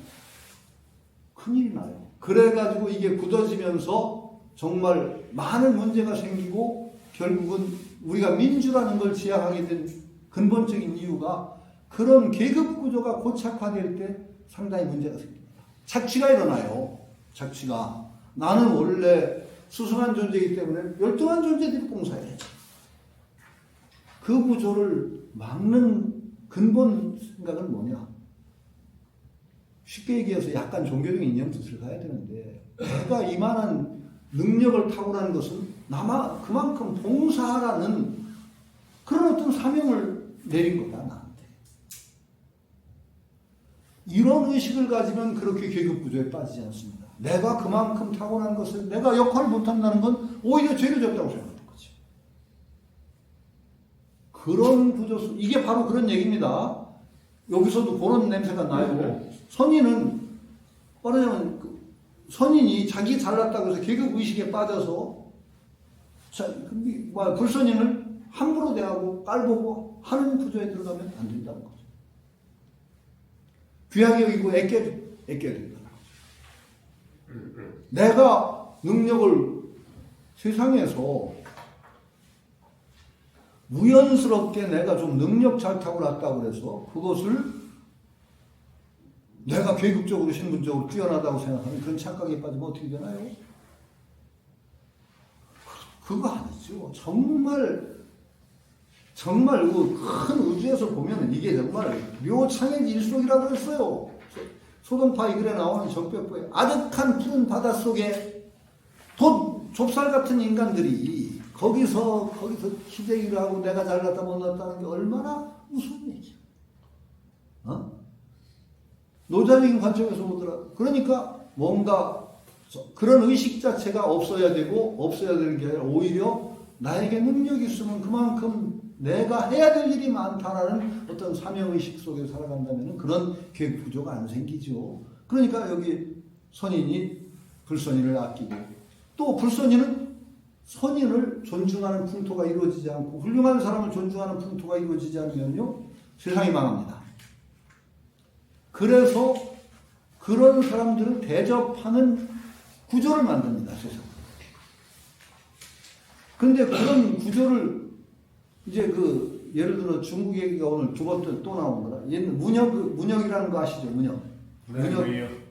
S1: 큰일이 나요. 그래가지고 이게 굳어지면서 정말 많은 문제가 생기고 결국은 우리가 민주라는 걸 지향하게 된 근본적인 이유가 그런 계급 구조가 고착화될 때 상당히 문제가 생깁니다. 착취가 일어나요. 착취가. 나는 원래 수승한 존재이기 때문에 열등한 존재들이 봉사해야지. 그 구조를 막는 근본 생각은 뭐냐? 쉽게 얘기해서 약간 종교적인 이념뜻을 가야 되는데 내가 이만한 능력을 탁월한 것은 나만 그만큼 봉사하라는 그런 어떤 사명을 내린 거다 나한테. 이런 의식을 가지면 그렇게 계급 구조에 빠지지 않습니다. 내가 그만큼 타고난 것을 내가 역할을 못한다는 건 오히려 죄를 졌다고 생각하는 거지. 그런 구조, 이게 바로 그런 얘기입니다. 여기서도 그런 냄새가 나요. 선인은 말하자면 선인이 자기 잘났다고 해서 계급 의식에 빠져서 불선인을 함부로 대하고 깔보고 하는 구조에 들어가면 안 된다는 거죠. 귀하게 여기고 아껴야 된다는 거죠. 내가 능력을 세상에서 우연스럽게 내가 좀 능력 잘 타고났다고 해서 그것을 내가 계급적으로 신분적으로 뛰어나다고 생각하는 그런 착각에 빠지면 어떻게 되나요? 그거 아니죠. 정말 그 큰 우주에서 보면 이게 정말 묘창의 일속이라고 했어요. 소동파 이 글에 나오는 적벽부에 아득한 푸른 바닷속에 좁쌀 같은 인간들이 거기서 희재기를 하고 내가 잘났다 못났다는 게 얼마나 무슨 얘기야. 노자적인 관점에서 보더라. 그러니까 뭔가 그런 의식 자체가 없어야 되는 게 아니라 오히려 나에게 능력이 있으면 그만큼 내가 해야 될 일이 많다라는 어떤 사명의식 속에 살아간다면 그런 계급 구조가 안 생기죠. 그러니까 여기 선인이 불선인을 아끼고 또 불선인은 선인을 존중하는 풍토가 이루어지지 않고 훌륭한 사람을 존중하는 풍토가 이루어지지 않으면요 세상이 망합니다. 그래서 그런 사람들을 대접하는 구조를 만듭니다. 세상. 근데 그런 구조를 이제 예를 들어 중국 얘기가 오늘 두 번째 또 나온 거라. 옛날 문혁이라는 거 아시죠?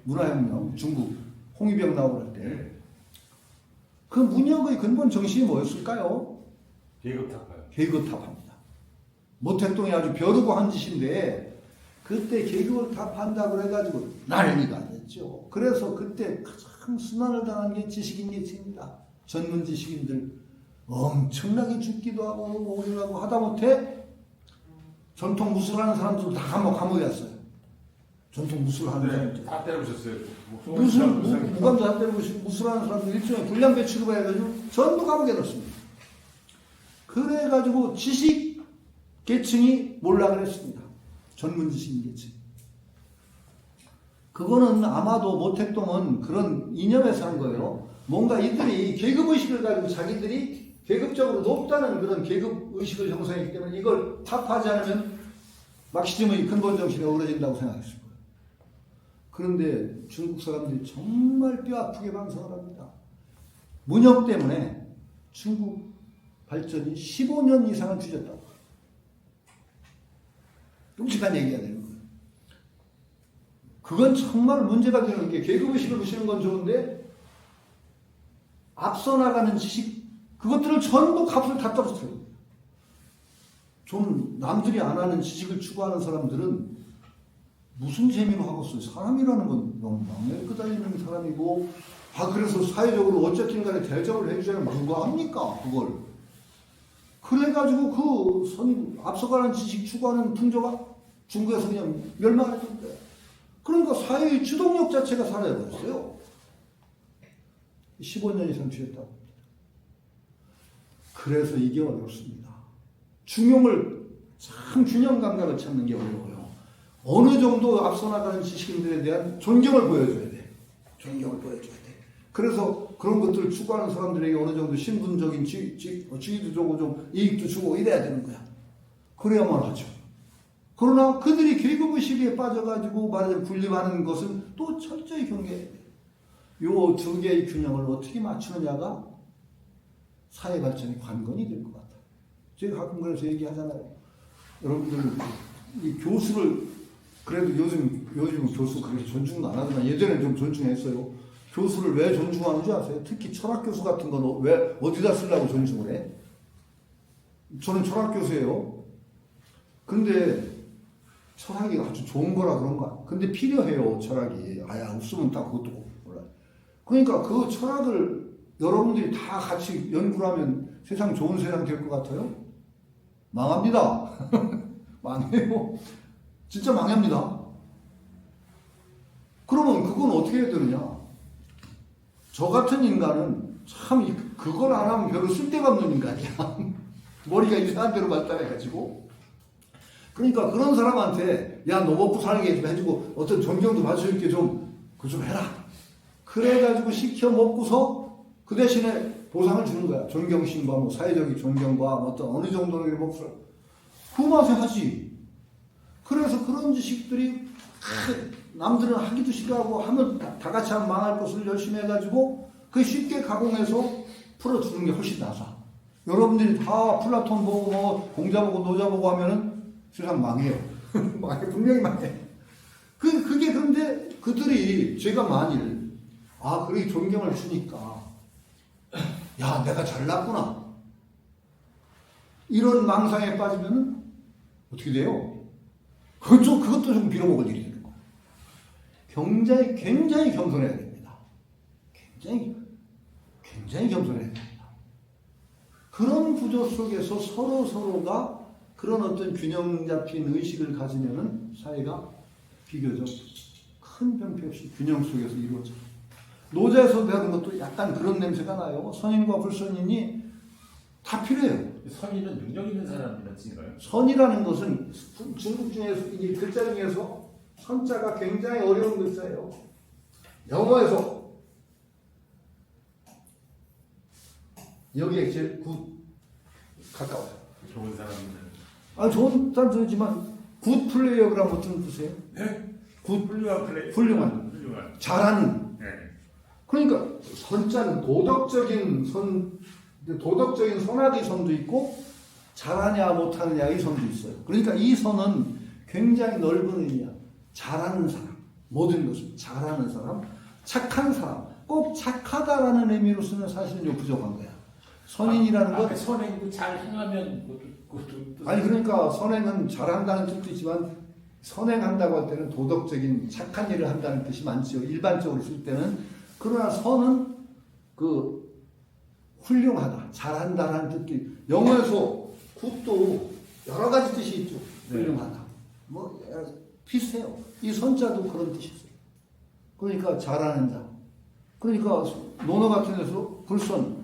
S1: 문화혁명. 중국 홍위병 나오고 할 때. 그 문혁의 근본 정신이 뭐였을까요? 계급탑합니다. 모택동이 아주 벼르고 한 짓인데 그때 계급을 탑한다고 해가지고 난리가 됐죠. 그래서 그때 가장 순환을 당한 게 지식인 계층입니다. 전문 지식인들 엄청나게 죽기도 하고 오기도 하고 하다못해 전통 무술하는 사람들도 다 감옥에 갔어요. 전통 무술하는 사람들
S2: 다 때려보셨어요.
S1: 무감도 다 때리고 무술하는 사람들 일종의 불량 배치로 해가지고 전부 감옥에 넣습니다. 그래가지고 지식 계층이 몰락을 했습니다. 전문 지식인 계층. 그거는 아마도 모택동은 그런 이념에서 한 거예요. 뭔가 이들이 계급의식을 가지고 자기들이 계급적으로 높다는 그런 계급의식을 형성했기 때문에 이걸 타파하지 않으면 막시즘의 근본 정신이 어그러진다고 생각했을 거예요. 그런데 중국 사람들이 정말 뼈아프게 반성을 합니다. 문혁 때문에 중국 발전이 15년 이상을 뒤졌다고. 끔찍한 얘기가 되는 거예요. 그건 정말 문제가 되는 게 계급의식을 보시는 건 좋은데 앞서 나가는 지식 그것들을 전부 값을 다 떨어뜨려요. 좀 남들이 안 하는 지식을 추구하는 사람들은 무슨 재미로 하겠어요. 사람이라는 건 영광에 끄달리는 사람이고 그래서 사회적으로 어쨌든 간에 대접을 해주자면 누가 합니까 그걸. 그래가지고 그 앞서가는 지식 추구하는 풍조가 중국에서 그냥 멸망했을 거예요. 그러니까 사회의 주동력 자체가 사라져버렸어요. 15년 이상 뒤였다고 합니다. 그래서 이게 어렵습니다. 중용을 참 균형 감각을 찾는 게 어려워요. 어느 정도 앞서 나가는 지식인들에 대한 존경을 보여줘야 돼. 존경을 보여줘야 돼. 그래서 그런 것들을 추구하는 사람들에게 어느 정도 신분적인 지위도 주고 좀 이익도 주고 이래야 되는 거야. 그래야만 하죠. 그러나 그들이 계급의식에 빠져가지고 말하자면 군림하는 것은 또 철저히 경계해야 돼요. 요 두 개의 균형을 어떻게 맞추느냐가 사회 발전의 관건이 될 것 같아요. 제가 가끔 그래서 얘기하잖아요. 여러분들 이 교수를 그래도 요즘 교수 그렇게 존중도 안 하지만 예전에 좀 존중했어요. 교수를 왜 존중하는지 아세요? 특히 철학 교수 같은 건 왜 어디다 쓰려고 존중을 해? 저는 철학 교수예요. 근데 철학이 아주 좋은 거라 그런가? 근데 필요해요, 철학이. 아야, 없으면 다 그것도 몰라요. 그러니까 그 철학을 여러분들이 다 같이 연구를 하면 세상 좋은 세상 될 것 같아요? 망합니다. 망해요. 진짜 망합니다. 그러면 그건 어떻게 해야 되느냐? 저 같은 인간은 참 그걸 안 하면 별로 쓸데가 없는 인간이야. 머리가 이상한 대로 발달해가지고. 그러니까 그런 사람한테 야, 너 먹고 살게 좀 해주고 어떤 존경도 받을 수 있게 그거 좀 해라. 그래가지고 시켜 먹고서 그 대신에 보상을 주는 거야. 존경심과 뭐 사회적인 존경과 어떤 어느 정도의 몫을. 그 맛에 하지. 그래서 그런 지식들이 남들은 하기도 싫어하고 하면 다 같이 하면 망할 것을 열심히 해가지고 그 쉽게 가공해서 풀어주는 게 훨씬 나아. 여러분들이 다 플라톤 보고 뭐 공자 보고 노자 보고 하면은 세상 망해요. 망해, 분명히 망해. 그게 그런데 그들이 제가 만일 그렇게 존경을 주니까 야, 내가 잘났구나. 이런 망상에 빠지면 어떻게 돼요? 그것도 좀 빌어먹을 일이 되는 거예요. 굉장히 겸손해야 됩니다. 굉장히 겸손해야 됩니다. 그런 구조 속에서 서로가 그런 어떤 균형 잡힌 의식을 가지면은 사회가 비교적 큰 병폐 없이 균형 속에서 이루어져요. 노자에서 배우는 것도 약간 그런 냄새가 나요. 선인과 불선인이 다 필요해요.
S2: 선인은 능력 있는 사람이라는 뜻인가요?
S1: 선이라는 것은 중국 중에서 이 글자 중에서 선자가 굉장히 어려운 글자예요. 영어에서 여기에 제일 가까워요.
S2: 좋은 사람이라는.
S1: 좋은 단어지만 굿 플레이어라는 어떤 뜻이에요?
S2: 네?
S1: 굿
S2: 훌륭한 플레이.
S1: 훌륭한. 잘하는.
S2: 네.
S1: 그러니까 선자는 도덕적인 선악의 선도 있고 잘하냐 못하느냐의 선도 있어요. 그러니까 이 선은 굉장히 넓은 의미야. 잘하는 사람, 모든 것을 잘하는 사람, 착한 사람. 꼭 착하다라는 의미로 쓰면 사실은 좀 부족한 거야. 선인이라는 것.
S4: 선행도 잘 행하면 그것도
S1: 아니 그러니까 선행은 잘한다는 뜻도 있지만 선행한다고 할 때는 도덕적인 착한 일을 한다는 뜻이 많지요. 일반적으로 쓸 때는. 그러나 선은 훌륭하다, 잘한다라는 뜻이. 영어에서 굿도 여러 가지 뜻이 있죠. 훌륭하다. 뭐 비슷해요. 이 선자도 그런 뜻이 있어요. 그러니까 잘하는 자. 그러니까 논어 같은 데서 불선.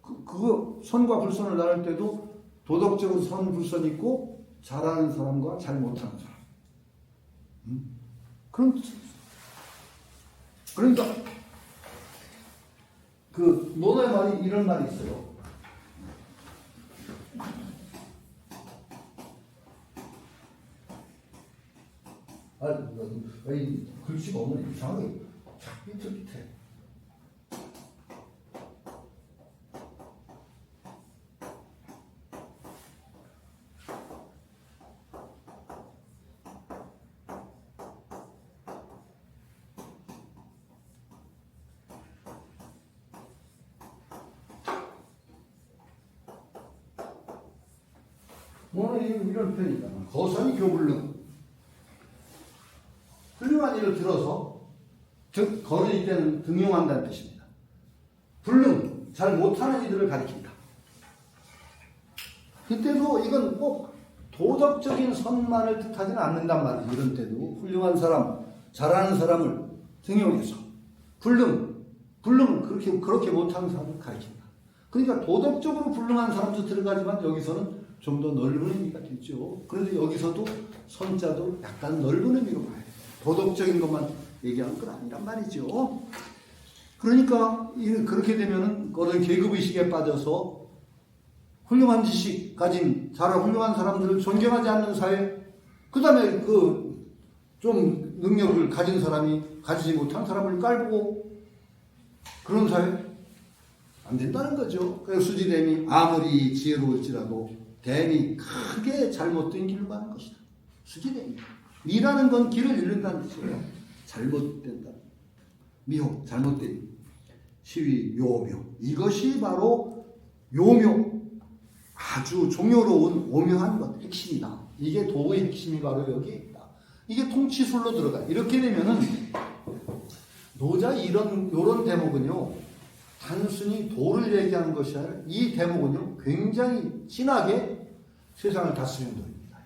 S1: 그거 선과 불선을 나눌 때도 도덕적으로 선, 불선이 있고 잘하는 사람과 잘 못하는 사람. 그런 뜻이 있어요. 그러니까 논어의 말이 이런 말이 있어요. 이 글씨가 오늘 이상하게 삐뚤삐뚤해. 뭐는 이런 편이다. 거선이 교불능. 훌륭한 일을 들어서, 즉, 거른일 때는 등용한다는 뜻입니다. 불능, 잘 못하는 이들을 가리킨다. 그때도 이건 꼭 도덕적인 선만을 뜻하지는 않는단 말이에요. 이런 때도 훌륭한 사람, 잘하는 사람을 등용해서 불능은 그렇게 못하는 사람을 가르친다. 그러니까 도덕적으로 불능한 사람도 들어가지만 여기서는 좀 더 넓은 의미가 되죠. 그래서 여기서도 선자도 약간 넓은 의미로 봐야 돼요. 도덕적인 것만 얘기하는 건 아니란 말이죠. 그러니까 그렇게 되면은 어떤 계급의식에 빠져서 훌륭한 지식 가진 훌륭한 사람들을 존경하지 않는 사회, 그 다음에 좀 능력을 가진 사람이 가지지 못한 사람을 깔보고 그런 사회 안 된다는 거죠. 그래서 수지됨이 아무리 지혜로울지라도 됨이 크게 잘못된 길로 가는 것이다. 수지됨이. 미라는 건 길을 잃는다는 뜻이에요. 잘못된다. 미혹, 잘못된 시위, 요묘. 이것이 바로 요묘. 아주 종교로운 오묘한 것, 핵심이다. 이게 도의 핵심이 바로 여기에 있다. 이게 통치술로 들어가. 이렇게 되면은 노자 요런 대목은요, 단순히 도를 얘기하는 것이 아니라 이 대목은요, 굉장히 진하게 세상을 다스리는 도입니다.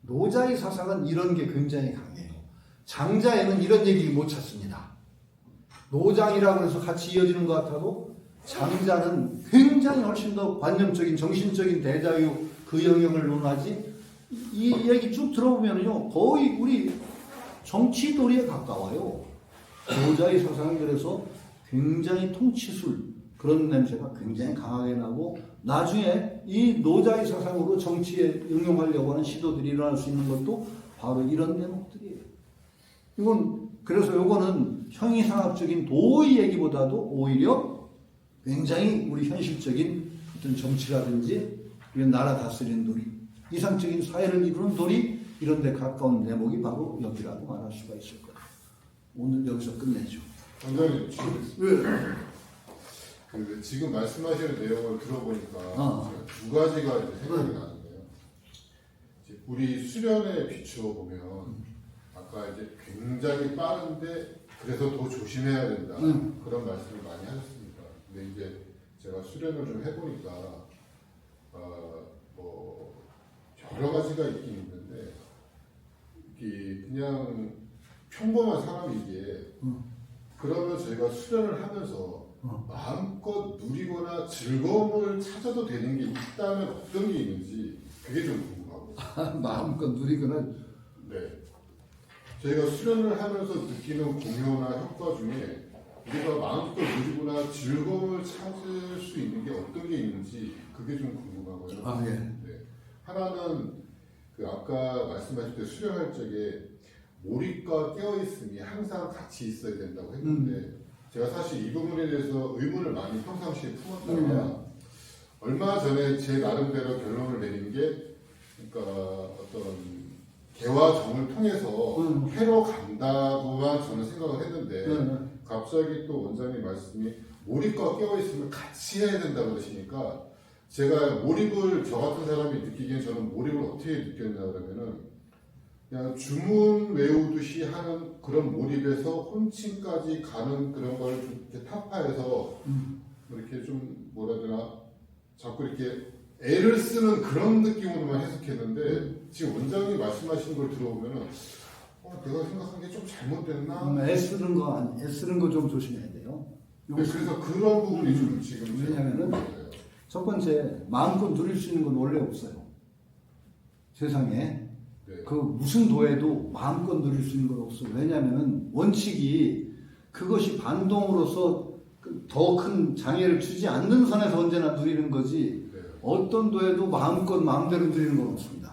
S1: 노자의 사상은 이런 게 굉장히 강해요. 장자에는 이런 얘기 못 찾습니다. 노장이라고 해서 같이 이어지는 것 같아도 장자는 굉장히 훨씬 더 관념적인 정신적인 대자유 그 영역을 논하지. 이 얘기 쭉 들어보면요, 거의 우리 정치 도리에 가까워요. 노자의 사상은 그래서 굉장히 통치술 그런 냄새가 굉장히 강하게 나고, 나중에 이 노자의 사상으로 정치에 응용하려고 하는 시도들이 일어날 수 있는 것도 바로 이런 대목들이에요. 그래서 요거는 형이상학적인 도의 얘기보다도 오히려 굉장히 우리 현실적인 어떤 정치라든지 이런 나라 다스리는 도리, 이상적인 사회를 이루는 도리, 이런 데 가까운 대목이 바로 여기라고 말할 수가 있을 거예요. 오늘 여기서 끝내죠.
S6: 원장님,
S1: 왜?
S6: 지금 말씀하시는 내용을 들어보니까
S1: 어.
S6: 제가 두 가지가 이제 생각이 나는데요. 이제 우리 수련에 비추어 보면 아까 이제 굉장히 빠른데 그래서 더 조심해야 된다 그런 말씀을 많이 하셨습니다. 근데 이제 제가 수련을 좀 해보니까 뭐 여러 가지가 있긴 있는데 이게 그냥 평범한 사람이기에 그러면 저희가 수련을 하면서 마음껏 누리거나 즐거움을 찾아도 되는 게 있다면 어떤 게 있는지 그게 좀 궁금하고.
S1: 마음껏 누리거나.
S6: 네. 저희가 수련을 하면서 느끼는 공효나 효과 중에 우리가 마음껏 누리거나 즐거움을 찾을 수 있는 게 어떤 게 있는지 그게 좀 궁금하고요.
S1: 아, 예.
S6: 네. 하나는 아까 말씀하실 때 수련할 적에 몰입과 깨어있음이 항상 같이 있어야 된다고 했는데 제가 사실 이 부분에 대해서 의문을 많이 평상시에 품었다가 얼마 전에 제 나름대로 결론을 내린 게 그러니까 어떤 개와 정을 통해서 회로 간다고만 저는 생각을 했는데 갑자기 또 원장님 말씀이 몰입과 깨어있음을 같이 해야 된다고 그러시니까 제가 몰입을 저 같은 사람이 느끼기엔 저는 몰입을 어떻게 느꼈냐 그러면은 그냥 주문 외우듯이 하는 그런 몰입에서 혼침까지 가는 그런 걸 좀 이렇게 타파해서 이렇게 좀 뭐라 해야 되나 자꾸 이렇게 애를 쓰는 그런 느낌으로만 해석했는데 지금 원장님이 말씀하시는 걸 들어보면은 내가 생각한 게 좀 잘못됐나?
S1: 애쓰는 거 좀 조심해야 돼요.
S6: 네, 그래서 그런 부분이 좀 지금
S1: 왜냐면은 첫 번째 마음껏 누릴 수 있는 건 원래 없어요. 세상에.
S6: 네.
S1: 그 무슨 도에도 마음껏 누릴 수 있는 건 없어요. 왜냐하면 원칙이 그것이 반동으로서 더 큰 장애를 주지 않는 선에서 언제나 누리는 거지
S6: 네.
S1: 어떤 도에도 마음대로 누리는 건 없습니다.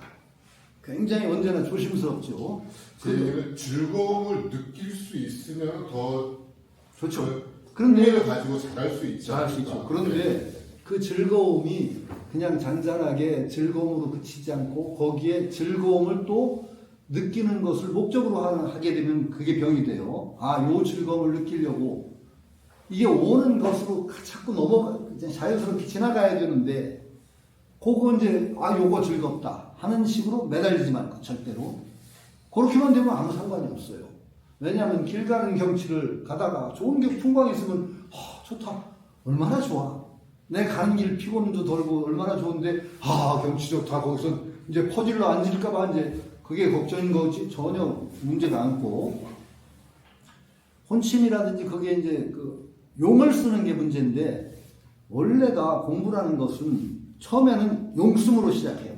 S1: 굉장히 언제나 조심스럽죠.
S6: 제 즐거움을 느낄 수 있으면 더
S1: 좋죠.
S6: 그런데
S1: 그런데
S6: 가지고 잘할 수 있지
S1: 잘할 수 있죠.
S6: 않을까.
S1: 그런데
S6: 네.
S1: 그 즐거움이 그냥 잔잔하게 즐거움으로 그치지 않고 거기에 즐거움을 또 느끼는 것을 목적으로 하게 되면 그게 병이 돼요. 요 즐거움을 느끼려고 이게 오는 것으로 자꾸 자연스럽게 지나가야 되는데 그거 이제 요거 즐겁다 하는 식으로 매달리지 말고 절대로 그렇게만 되면 아무 상관이 없어요. 왜냐하면 길 가는 경치를 가다가 좋은 게 풍광이 있으면 좋다 얼마나 좋아 내 가는 길 피곤도 덜고 얼마나 좋은데, 경치적 다 거기서 이제 퍼질러 앉을까봐 이제 그게 걱정인 거지 전혀 문제가 않고, 혼침이라든지 그게 이제 그 용을 쓰는 게 문제인데, 원래가 공부라는 것은 처음에는 용습으로 시작해요.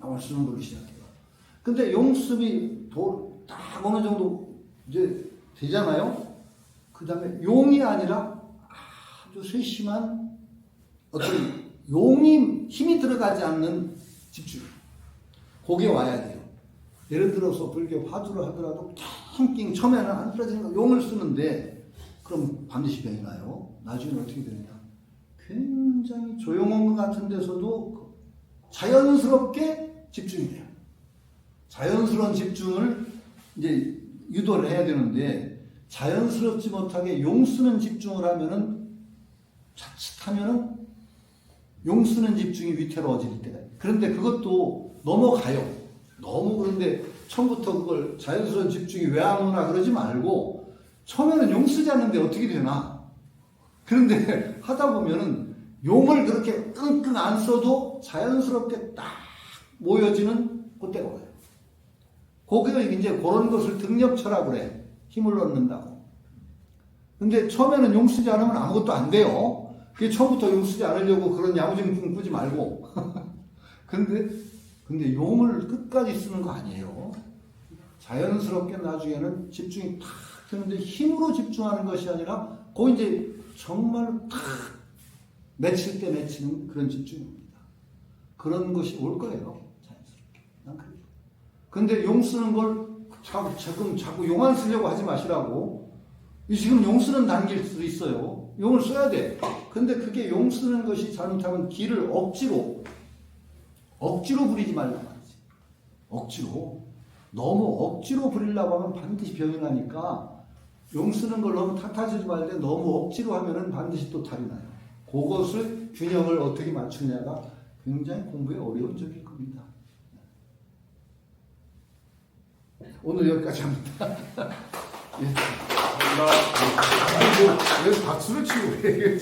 S1: 용을 쓰는 걸로 시작해요. 근데 용습이 딱 어느 정도 이제 되잖아요. 그 다음에 용이 아니라 아주 세심한 어떤 용이 힘이 들어가지 않는 집중. 그게 와야 돼요. 예를 들어서 불교 화두를 하더라도 낑낑 처음에는 안 떨어지는 거 용을 쓰는데 그럼 반드시 병이 나요. 나중에는 어떻게 되느냐. 굉장히 조용한 것 같은 데서도 자연스럽게 집중이 돼요. 자연스러운 집중을 이제 유도를 해야 되는데, 자연스럽지 못하게 용 쓰는 집중을 하면은 자칫하면은 용 쓰는 집중이 위태로워질 때가 있어요. 그런데 그것도 넘어가요. 너무 그런데 처음부터 그걸 자연스러운 집중이 왜 안 오나 그러지 말고, 처음에는 용 쓰지 않는데 어떻게 되나. 그런데 하다 보면은 용을 그렇게 끙끙 안 써도 자연스럽게 딱 모여지는 그때가 와요. 거기가 이제 그런 것을 등력처라고 그래. 힘을 넣는다고. 근데 처음에는 용 쓰지 않으면 아무것도 안 돼요. 그게 처음부터 용 쓰지 않으려고 그런 야무짐 꾸지 말고. 근데 용을 끝까지 쓰는 거 아니에요. 자연스럽게 나중에는 집중이 탁 되는데, 힘으로 집중하는 것이 아니라 거기 이제 정말로 탁 맺힐 때 맺히는 그런 집중입니다. 그런 것이 올 거예요. 자연스럽게. 난 그래요. 근데 용 쓰는 걸 자꾸 용 안 쓰려고 하지 마시라고. 지금 용 쓰는 단계일 수도 있어요. 용을 써야 돼. 근데 그게 용 쓰는 것이 잘못하면 기를 억지로 부리지 말란 말이지. 억지로. 너무 억지로 부리려고 하면 반드시 병이 나니까, 용 쓰는 걸 너무 탓하지 말되 너무 억지로 하면은 반드시 또 탈이 나요. 그것을 균형을 어떻게 맞추냐가 굉장히 공부에 어려운 점일 겁니다. 오늘 여기까지 합니다. 예.
S6: 감사합니다.
S1: 왜 박수를 치고 그래.